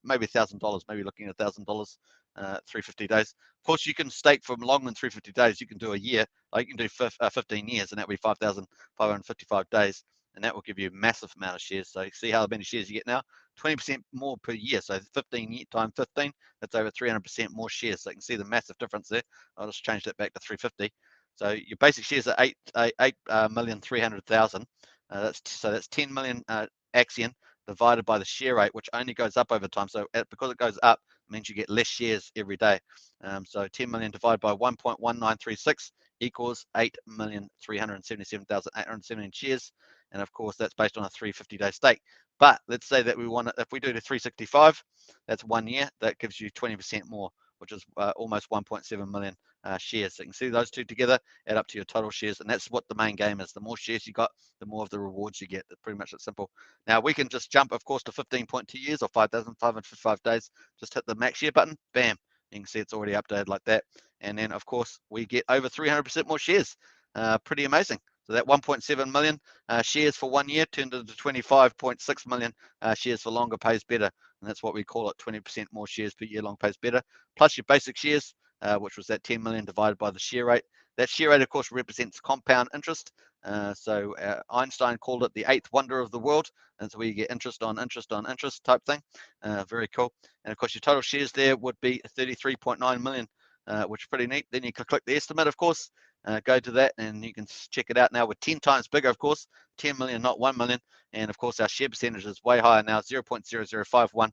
maybe $1,000, maybe looking at $1,000, 350 days. Of course, you can stake for longer than 350 days. You can do a year, like you can do 15 years, and that will be 5,555 days, and that will give you a massive amount of shares. So you see how many shares you get now? 20% more per year. So 15 times 15, that's over 300% more shares. So you can see the massive difference there. I'll just change that back to 350. So your basic shares are 8,300,000. That's 10 million Axion divided by the share rate, which only goes up over time. So because it goes up, it means you get less shares every day. So 10 million divided by 1.1936 equals 8,377,817 shares. And of course, that's based on a 350-day stake. But let's say that we want to, if we do the 365, that's 1 year, that gives you 20% more, which is almost 1.7 million shares. So you can see those two together add up to your total shares, and that's what the main game is. The more shares you got, the more of the rewards you get. It's pretty much that simple. Now we can just jump, of course, to 15.2 years or 5,555 days. Just hit the max share button, bam. You can see it's already updated like that. And then, of course, we get over 300% more shares. Pretty amazing. So that 1.7 million shares for 1 year turned into 25.6 million shares for longer pays better. And that's what we call it, 20% more shares per year, long pays better. Plus your basic shares, which was that 10 million divided by the share rate. That share rate, of course, represents compound interest. So Einstein called it the eighth wonder of the world. And so we get interest on interest on interest type thing. Very cool. And of course, your total shares there would be 33.9 million, which is pretty neat. Then you can click the estimate, of course, go to that, and you can check it out now. We're 10 times bigger, of course, 10 million, not 1 million. And of course, our share percentage is way higher now, 0.0051.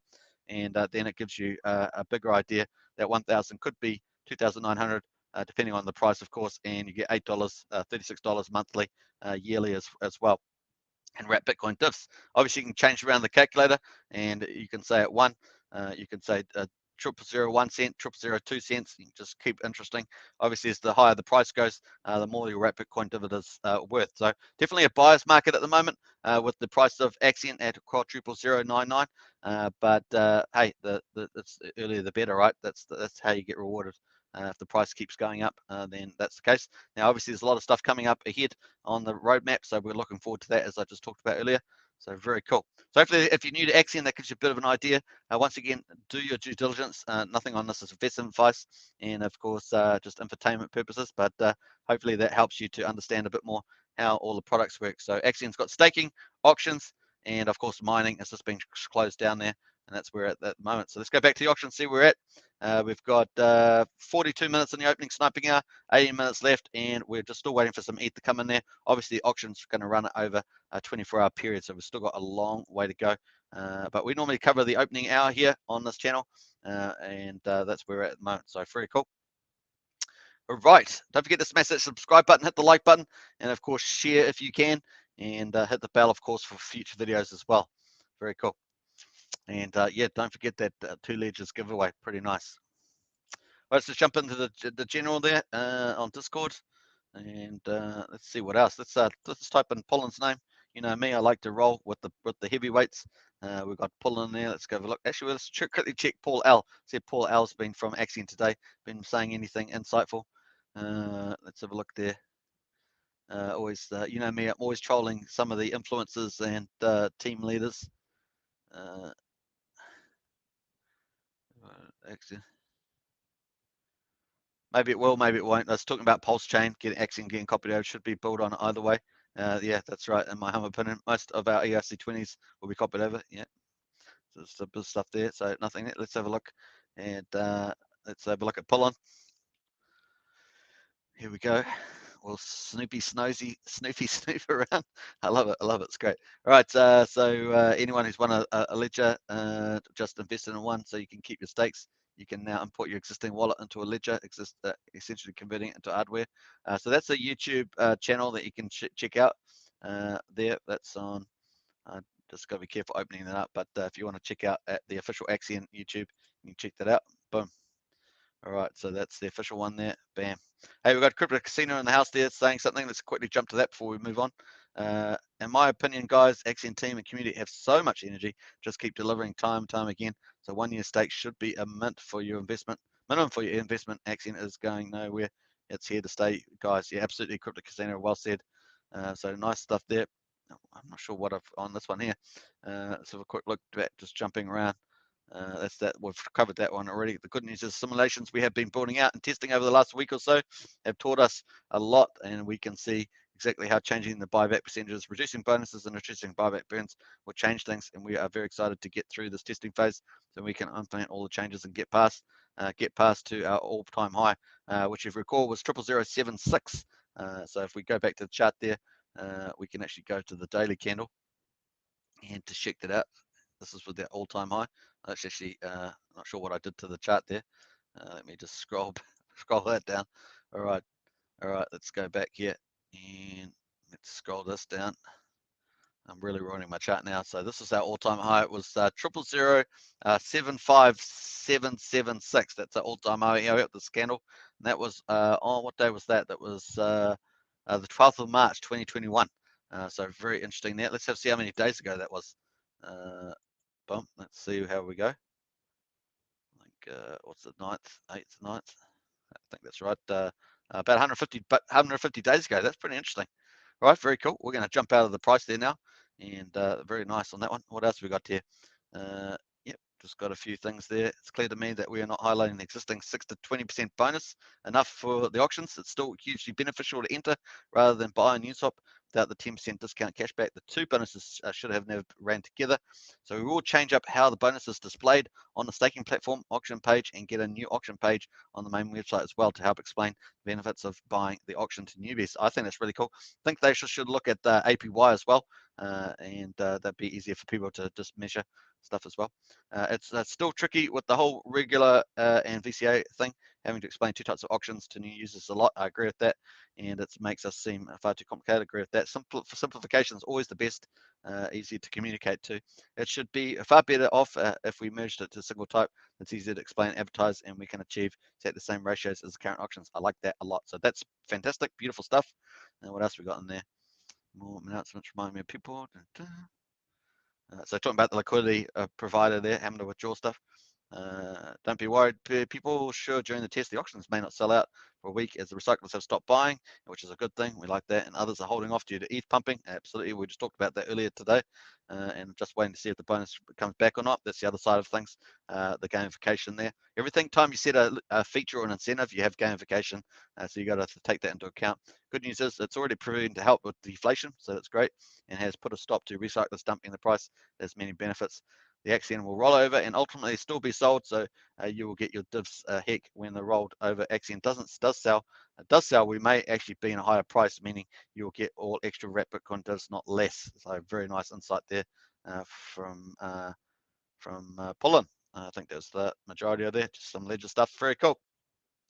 And then it gives you a bigger idea that 1,000 could be 2,900, depending on the price, of course. And you get $8, $36 monthly, yearly as well. And wrap Bitcoin diffs. Obviously, you can change around the calculator, and you can say at 1, you can say 0.001 cent, 0.002 cents. You can just keep interesting. Obviously, as the higher the price goes, the more your wrap Bitcoin div is worth. So definitely a buyer's market at the moment with the price of Axion at 0.00099. But hey, it's earlier the better, right? That's how you get rewarded. If the price keeps going up, then that's the case. Now, obviously, there's a lot of stuff coming up ahead on the roadmap, so we're looking forward to that, as I just talked about earlier. So very cool. So hopefully, if you're new to Axion, that gives you a bit of an idea. Once again, do your due diligence. Nothing on this is investment advice, and of course, just infotainment purposes. But hopefully, that helps you to understand a bit more how all the products work. So Axion's got staking, auctions, and of course, mining has just been closed down there, and that's where we're at the moment. So let's go back to the auction, see where we're at. We've got 42 minutes in the opening sniping hour, 18 minutes left, and we're just still waiting for some ETH to come in there. Obviously, the auction's going to run over a 24-hour period, so we've still got a long way to go. But we normally cover the opening hour here on this channel, and that's where we're at the moment. So very cool. All right, don't forget to smash that subscribe button, hit the like button, and of course share if you can, and hit the bell, of course, for future videos as well. Very cool. And yeah, don't forget that 2 ledgers giveaway. Pretty nice. All right, let's just jump into the general there on Discord, and let's see what else. Let's type in Pullen's name. You know me, I like to roll with the heavyweights. We've got Pullen there. Let's go have a look. Actually, let's quickly check Paul L. See if Paul L's been from Axion today. Been saying anything insightful. Let's have a look there. Always, you know me, I'm always trolling some of the influencers and team leaders. Axion. Maybe it will, maybe it won't. I was talking about Pulsechain, Axion getting copied over. Should be built on either way. Yeah, that's right. In my humble opinion, most of our ERC20s will be copied over. Yeah, so there's some good stuff there. So nothing. Let's have a look, and let's have a look at Pullon. Here we go. Well, Snoopy Snoopy Snoop around. I love it. I love it. It's great. All right. So anyone who's won a ledger, just invest in one so you can keep your stakes. You can now import your existing wallet into a ledger, essentially converting it into hardware. So that's a YouTube channel that you can check out there. That's on. Just got to be careful opening that up. But if you want to check out at the official Axion YouTube, you can check that out. Boom. All right, so that's the official one there. Bam. Hey, we've got Crypto Casino in the house there saying something. Let's quickly jump to that before we move on. In my opinion, guys, Axion team and community have so much energy. Just keep delivering time and time again. So 1 year stake should be a mint for your investment. Minimum for your investment. Axion is going nowhere. It's here to stay, guys. Yeah, absolutely. Crypto Casino, well said. So nice stuff there. I'm not sure what I've on this one here. Let's have a quick look back, just jumping around. That's that. We've covered that one already. The good news is simulations we have been building out and testing over the last week or so have taught us a lot, and we can see exactly how changing the buyback percentages, reducing bonuses and reducing buyback burns will change things. And we are very excited to get through this testing phase so we can implement all the changes and get past to our all-time high, which if you recall was 0.0076. So if we go back to the chart there, we can actually go to the daily candle and to check that out. This is with the all-time high. That's actually not sure what I did to the chart there. Let me just scroll that down. All right, let's go back here and let's scroll this down. I'm really ruining my chart now. So this is our all-time high. It was 0.0075776. That's our all-time high here at this candle. And that was on what day was that? That was the 12th of March 2021. So very interesting there. Let's see how many days ago that was. Boom. Let's see how we go. I think what's it, 9th, 8th, 9th? I think that's right. About 150 days ago. That's pretty interesting. All right, very cool. We're going to jump out of the price there now, and very nice on that one. What else have we got here? Yep, just got a few things there. It's clear to me that we are not highlighting the existing 6 to 20% bonus enough for the auctions. It's still hugely beneficial to enter rather than buy a new swap without the 10% discount cashback. The two bonuses should have never ran together. So we will change up how the bonus is displayed on the staking platform auction page and get a new auction page on the main website as well to help explain the benefits of buying the auction to newbies. I think that's really cool. I think they should look at the APY as well, and that'd be easier for people to just measure stuff as well. It's still tricky with the whole regular and VCA thing, having to explain two types of auctions to new users a lot. I agree with that, and it makes us seem far too complicated. I agree with that. Simplification is always the best, easier to communicate to. It should be far better off if we merged it to a single type. It's easier to explain and advertise, and we can achieve the same ratios as the current auctions. I like that a lot. So that's fantastic, beautiful stuff. And what else we got in there? More announcements remind me of people. So talking about the liquidity provider there, having to withdraw stuff. Don't be worried, people. Sure, during the test, the auctions may not sell out for a week as the recyclers have stopped buying, which is a good thing. We like that. And others are holding off due to ETH pumping. Absolutely. We just talked about that earlier today. And just waiting to see if the bonus comes back or not. That's the other side of things, the gamification there. Every time you set a feature or an incentive, you have gamification. So you got to take that into account. Good news is it's already proven to help with deflation. So that's great and has put a stop to recyclers dumping the price. There's many benefits. The Axion will roll over and ultimately still be sold, so you will get your divs heck when the rolled over Axion does sell. We may actually be in a higher price, meaning you'll get all extra wrapped Bitcoin divs, not less. So very nice insight there from Pullen. I think there's the majority of there, just some ledger stuff. Very cool.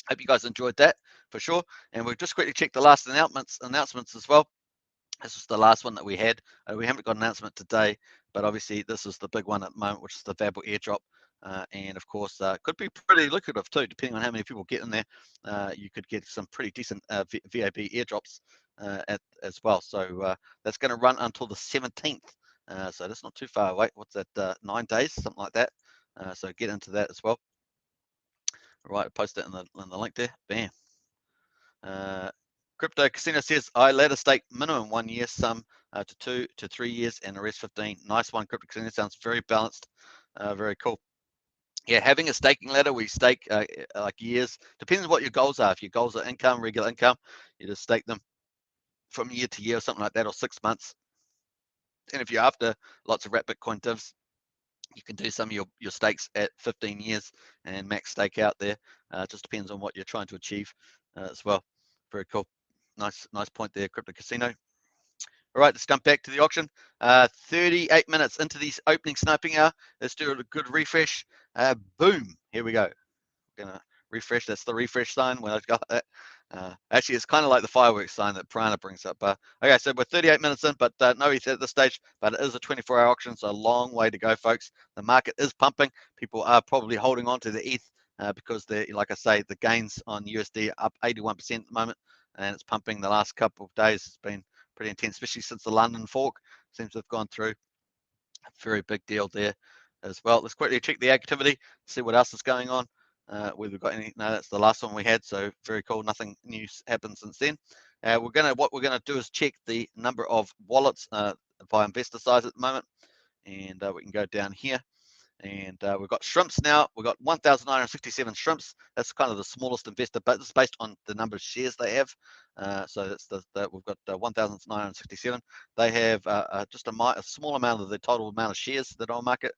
Hope you guys enjoyed that for sure. And we've just quickly checked the last announcements as well. This was the last one that we had. We haven't got an announcement today, but obviously this is the big one at the moment, which is the Vabble airdrop. And of course, could be pretty lucrative too, depending on how many people get in there. You could get some pretty decent VAB airdrops as well. So that's going to run until the 17th. So that's not too far away. What's that? 9 days, something like that. So get into that as well. All right, post it in the link there. Bam. Crypto Casino says, I ladder stake minimum 1 year, some to 2 to 3 years, and the rest 15. Nice one, Crypto Casino. Sounds very balanced. Very cool. Yeah, having a staking ladder, we stake like years. Depends on what your goals are. If your goals are income, regular income, you just stake them from year to year or something like that, or 6 months. And if you're after lots of wrapped Bitcoin divs, you can do some of your stakes at 15 years and max stake out there. Just depends on what you're trying to achieve as well. Very cool. Nice point there, Crypto Casino. All right, let's jump back to the auction. 38 minutes into this opening sniping hour. Let's do a good refresh. Boom. Here we go. We're going to refresh. That's the refresh sign when I've got that. Actually, it's kind of like the fireworks sign that Prana brings up. Okay, so we're 38 minutes in, but no ETH at this stage. But it is a 24-hour auction, so a long way to go, folks. The market is pumping. People are probably holding on to the ETH because they're, like I say, the gains on USD are up 81% at the moment, and it's pumping the last couple of days. It's been pretty intense, especially since the London fork seems to have gone through. A very big deal there as well. Let's quickly check the activity, see what else is going on. Whether we've got any? No, that's the last one we had. So very cool. Nothing new happened since then. What we're gonna do is check the number of wallets by investor size at the moment, and we can go down here. And we've got shrimps now. We've got 1,967 shrimps. That's kind of the smallest investor, but this is based on the number of shares they have. So that's we've got 1,967. They have just a small amount of the total amount of shares that are on market.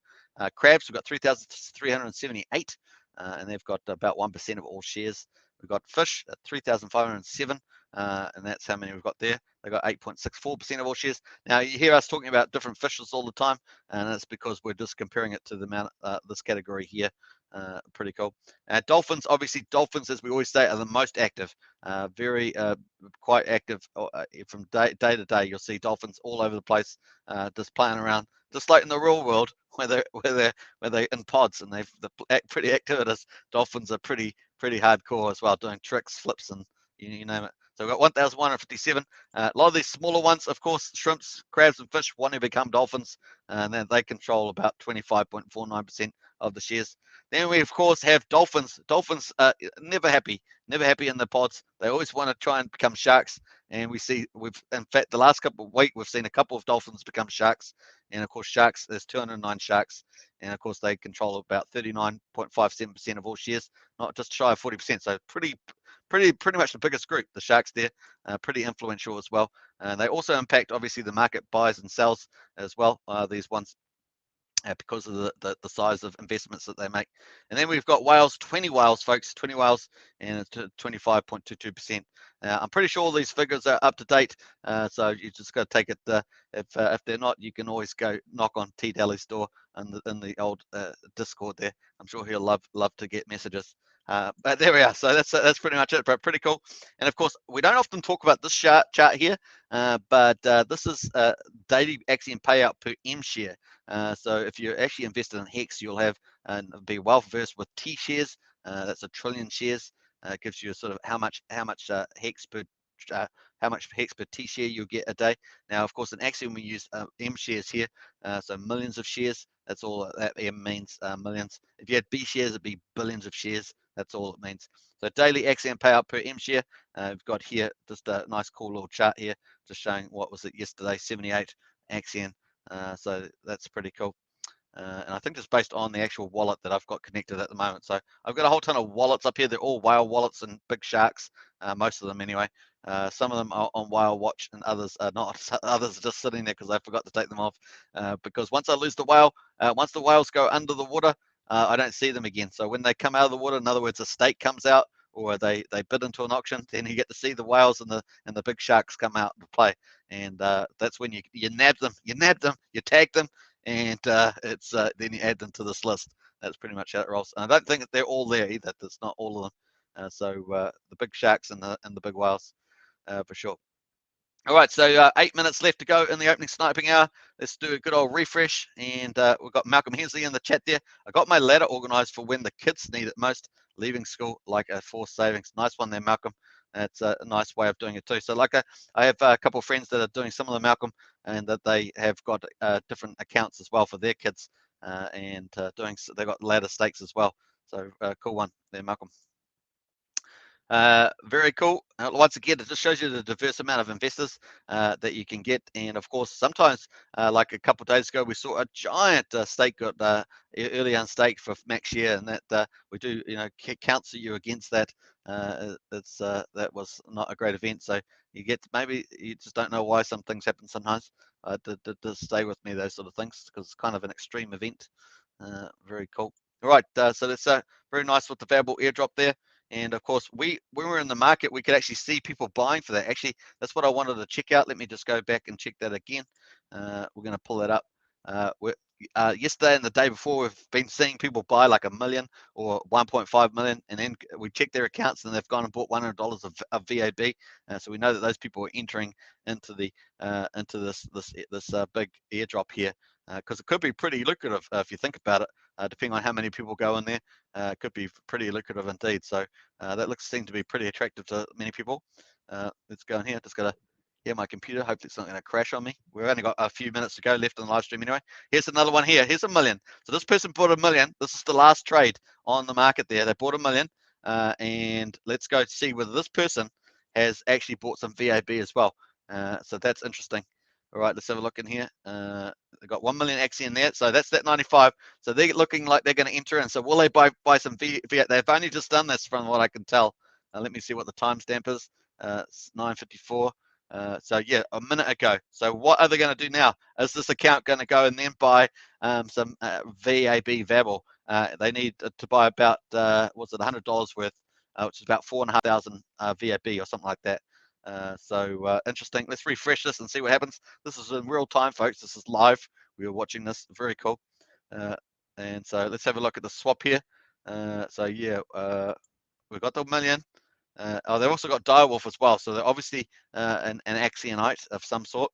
Crabs, we've got 3,378, and they've got about 1% of all shares. We've got fish at 3,507, and that's how many we've got there. They've got 8.64% of all shares. Now, you hear us talking about different fishes all the time, and that's because we're just comparing it to the amount, this category here. Pretty cool. Dolphins, obviously, dolphins, as we always say, are the most active. Very quite active from day to day. You'll see dolphins all over the place, just playing around, just like in the real world, where they're in pods and they're pretty activities. Dolphins are pretty hardcore as well, doing tricks, flips, and you name it. So we've got 1,157. A lot of these smaller ones, of course, shrimps, crabs, and fish want to become dolphins, and then they control about 25.49% of the shares. Then we, of course, have dolphins. Dolphins are never happy in the pods. They always want to try and become sharks. And in fact, the last couple of weeks, we've seen a couple of dolphins become sharks. And of course, sharks, there's 209 sharks. And of course, they control about 39.57% of all shares, not just shy of 40%. So pretty much the biggest group, the sharks there, pretty influential as well. They also impact, obviously, the market buys and sells as well, these ones, because of the size of investments that they make. And then we've got whales, 20 whales, folks, 20 whales, and it's 25.22%. I'm pretty sure all these figures are up to date, so you just got to take it. If they're not, you can always go knock on T Daly's door in the old Discord there. I'm sure he'll love to get messages. But there we are. So that's pretty much it. But pretty cool. And of course, we don't often talk about this chart here, but this is daily Axion payout per M share. So if you're actually invested in Hex, you'll have and be well versed with T shares. That's 1 trillion shares. It gives you sort of how much Hex per T share you'll get a day. Now, of course, in Axion we use M shares here, so millions of shares. That's all that M means, millions. If you had B shares, it'd be billions of shares. That's all it means. So daily Axion payout per M share. We've got here just a nice cool little chart here, just showing what was it yesterday, 78 Axion. So that's pretty cool. And I think it's based on the actual wallet that I've got connected at the moment. So I've got a whole ton of wallets up here. They're all whale wallets and big sharks, most of them anyway. Some of them are on whale watch and others are not. Others are just sitting there because I forgot to take them off. Because once I lose the whale, once the whales go under the water, I don't see them again. So when they come out of the water, in other words, a stake comes out, or they bid into an auction, then you get to see the whales and the big sharks come out to play. And that's when you nab them, you tag them, and it's then you add them to this list. That's pretty much how it rolls. And I don't think that they're all there either. There's not all of them. So the big sharks and the big whales, for sure. All right, so 8 minutes left to go in the opening sniping hour. Let's do a good old refresh. And we've got Malcolm Hensley in the chat there. I got my ladder organized for when the kids need it most, leaving school like a forced savings. Nice one there, Malcolm. That's a nice way of doing it too. So like I have a couple of friends that are doing similar, Malcolm, and that they have got different accounts as well for their kids, and they've got ladder stakes as well. So cool one there, Malcolm. Very cool. Once again, it just shows you the diverse amount of investors that you can get. And of course, sometimes, like a couple of days ago, we saw a giant stake got early unstake for max share, and that we do, counsel you against that. That was not a great event. So maybe you just don't know why some things happen sometimes. To stay with me, those sort of things, because it's kind of an extreme event. Very cool. All right, so that's very nice with the variable airdrop there. And of course, when we're in the market, we could actually see people buying for that. Actually, that's what I wanted to check out. Let me just go back and check that again. We're going to pull that up. Yesterday and the day before, we've been seeing people buy like 1 million or 1.5 million, and then we check their accounts and they've gone and bought $100 of VAB. So we know that those people are entering into this big airdrop here, because it could be pretty lucrative if you think about it. depending on how many people go in there. Could be pretty lucrative indeed. So that seems to be pretty attractive to many people. Let's go in here. Just got to hear my computer. Hopefully it's not going to crash on me. We've only got a few minutes to go left in the live stream anyway. Here's another one here. Here's $1 million. So this person bought $1 million. This is the last trade on the market there. They bought $1 million. And let's go see whether this person has actually bought some VAB as well. So that's interesting. All right, let's have a look in here. They've got 1 million Axion there, so that's that 95. So they're looking like they're going to enter in. So will they buy some V? They've only just done this, from what I can tell. Let me see what the timestamp is. It's 9:54. So yeah, a minute ago. So what are they going to do now? Is this account going to go and then buy some VAB VABL? They need to buy about what's it, $100 worth, which is about 4,500 VAB or something like that. So interesting. Let's refresh this and see what happens. This is in real time, folks. This is live. We were watching this. Very cool. And so let's have a look at the swap here. So yeah, we've got the $1 million. They've also got Direwolf as well. So they're obviously an Axionite of some sort.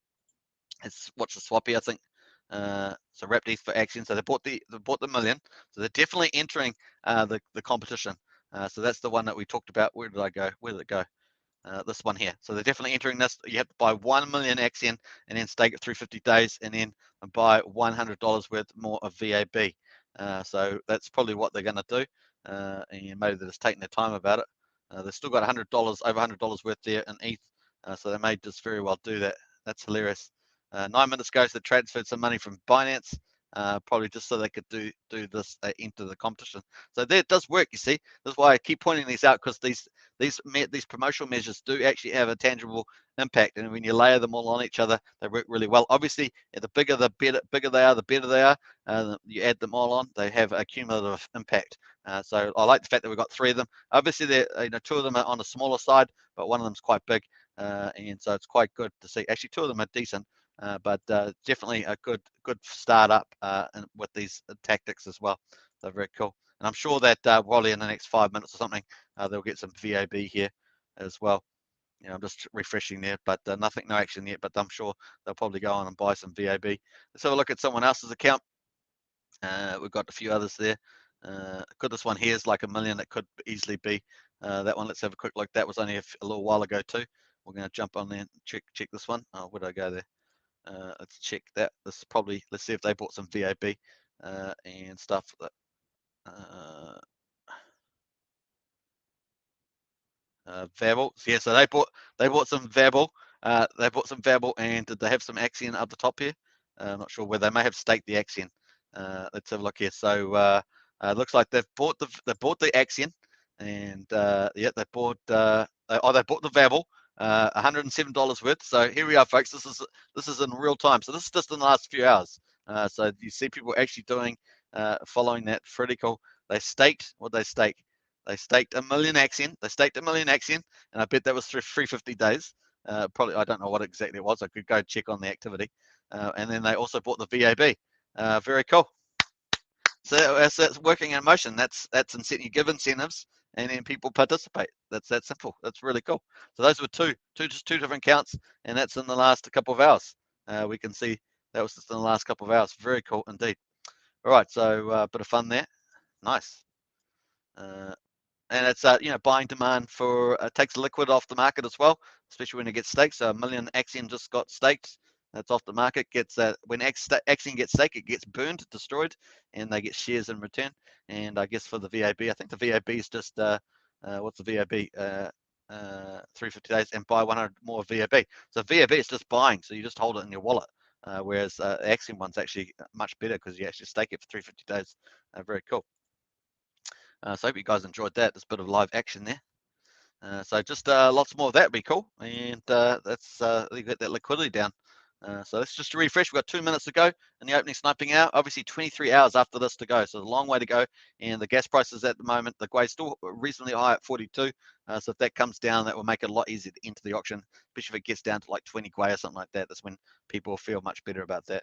Let's watch the swap here, I think. So wrapped ETH for Axion. So they bought the $1 million. So they're definitely entering the competition. So that's the one that we talked about. Where did I go? Where did it go? This one here. So they're definitely entering this. You have to buy 1 million Axion and then stake it through 50 days and then buy $100 worth more of VAB. So that's probably what they're going to do. And maybe they're just taking their time about it. They've still got $100, over $100 worth there in ETH. So they may just very well do that. That's hilarious. 9 minutes ago, so they transferred some money from Binance. Probably just so they could do this into the competition. So that does work, you see. That's why I keep pointing these out, because these promotional measures do actually have a tangible impact, and when you layer them all on each other, they work really well. Obviously, the bigger they are, the better they are. You add them all on, they have a cumulative impact. So I like the fact that we've got 3 of them. Obviously, 2 of them are on the smaller side, but one of them is quite big, and so it's quite good to see. Actually, 2 of them are decent. But definitely a good startup with these tactics as well. They're very cool, and I'm sure that probably in the next 5 minutes or something, they'll get some VAB here as well. I'm just refreshing there, but no action yet. But I'm sure they'll probably go on and buy some VAB. Let's have a look at someone else's account. We've got a few others there. Could this one here is like $1 million? That could easily be that one. Let's have a quick look. That was only a little while ago too. We're going to jump on there and check this one. Oh, where did I go there? Let's check that. This is probably, let's see if they bought some VAB and stuff. VABL. Yeah, so they bought some VABL. They bought some VABL, and did they have some Axion up the top here? I'm not sure where. They may have staked the Axion. Let's have a look here. So it looks like they've bought the Axion, and yeah, they bought the VABL. $107 worth. So here we are, folks. This is in real time. So this is just in the last few hours. So you see people actually doing, following that. Pretty cool. They staked. What they stake? They staked 1 million Axion. They staked 1 million Axion, and I bet that was through 350 days. Probably, I don't know what exactly it was. I could go check on the activity. And then they also bought the VAB. Very cool. So that's working in motion. That's you give incentives, and then people participate. That's that simple. That's really cool. So those were just two different counts, and that's in the last couple of hours. We can see that was just in the last couple of hours. Very cool indeed. All right, so a bit of fun there. Nice. And it's buying demand for takes liquid off the market as well, especially when it gets staked. So 1 million Axion just got staked. That's off the market. Gets when Axion gets staked, it gets burned, destroyed, and they get shares in return. And I guess for the VAB, I think the VAB is just what's the VAB? 350 days and buy 100 more VAB. So VAB is just buying, so you just hold it in your wallet. Whereas Axion one's actually much better because you actually stake it for 350 days. Very cool. So I hope you guys enjoyed that. There's a bit of live action there. So just lots more of that would be cool. And that's you get that liquidity down. So let's just refresh. We've got 2 minutes to go in the opening sniping hour. Obviously 23 hours after this to go. So a long way to go. And the gas prices at the moment, the Gwei is still reasonably high at 42. So if that comes down, that will make it a lot easier to enter the auction, especially if it gets down to like 20 Gwei or something like that. That's when people feel much better about that.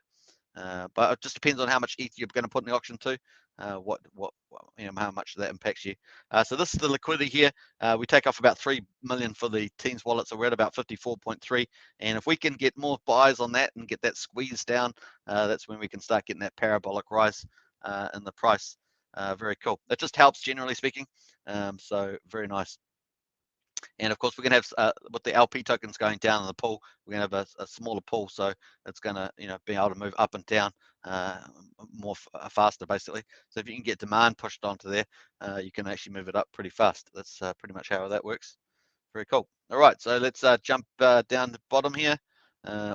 But it just depends on how much ETH you're going to put in the auction too. How much that impacts you. So this is the liquidity here. We take off about 3 million for the teens wallet, so we're at about 54.3. And if we can get more buys on that and get that squeeze down, that's when we can start getting that parabolic rise. in the price. Very cool. It just helps, generally speaking. So very nice. And of course, we're going to have, with the LP tokens going down in the pool, we're going to have a smaller pool, so it's going to, be able to move up and down more faster, basically. So if you can get demand pushed onto there, you can actually move it up pretty fast. That's pretty much how that works. Very cool. All right, so let's jump down the bottom here.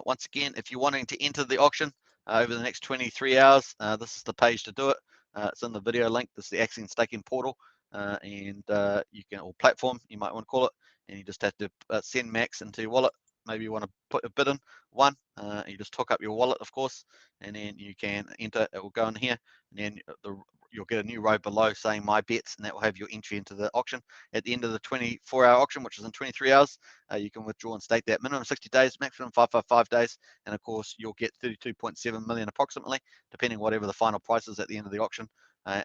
Once again, if you're wanting to enter the auction over the next 23 hours, this is the page to do it. It's in the video link. This is the Axion staking portal, and you can, or platform, you might want to call it, and you just have to send max into your wallet. Maybe you want to put a bid in one. You just hook up your wallet, of course, and then you can enter. It will go in here, and then you'll get a new row below saying my bets, and that will have your entry into the auction. At the end of the 24-hour auction, which is in 23 hours, you can withdraw and stake that. Minimum 60 days, maximum 555 days, and of course you'll get 32.7 million approximately, depending whatever the final price is at the end of the auction,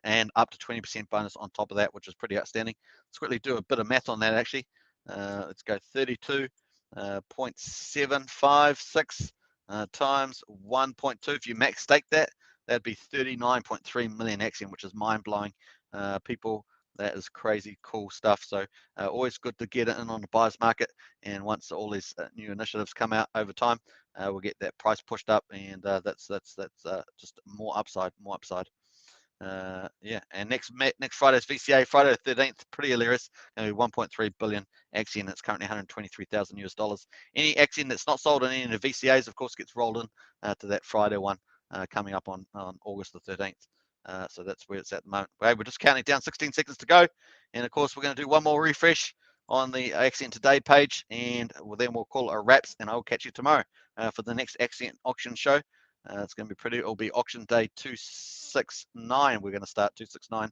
and up to 20% bonus on top of that, which is pretty outstanding. Let's quickly do a bit of math on that actually. Let's go 32.756 times 1.2. If you max stake that, that'd be 39.3 million Axion, which is mind-blowing. People, that is crazy cool stuff. So always good to get it in on the buyer's market. And once all these new initiatives come out over time, we'll get that price pushed up, and that's just more upside. Yeah, and next Friday's VCA, Friday the 13th, pretty hilarious. 1.3 billion Axion. It's currently $123,000. Any Axion that's not sold in any of the VCAs, of course, gets rolled in to that Friday one coming up on August the 13th. So that's where it's at the moment. Okay, we're just counting down 16 seconds to go, and of course we're going to do one more refresh on the Axion Today page, and then we'll call it a wraps, and I'll catch you tomorrow for the next Axion auction show. It's going to be pretty. It'll be auction day 269. We're going to start 269.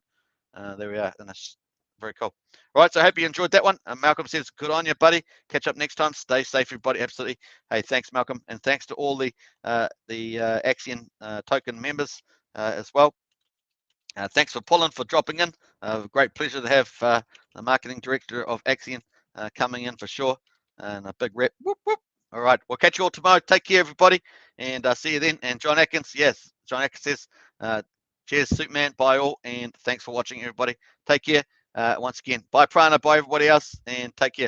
There we are. And that's very cool. All right. So I hope you enjoyed that one. Malcolm says, good on you, buddy. Catch up next time. Stay safe, everybody. Absolutely. Hey, thanks, Malcolm. And thanks to all the Axion token members as well. Thanks for pulling, for dropping in. Great pleasure to have the marketing director of Axion coming in for sure. And a big rep. Whoop, whoop. All right. We'll catch you all tomorrow. Take care, everybody. And see you then. And John Atkins, yes. John Atkins says, cheers, Superman. Bye all. And thanks for watching, everybody. Take care. Once again, bye, Prana. Bye, everybody else. And take care.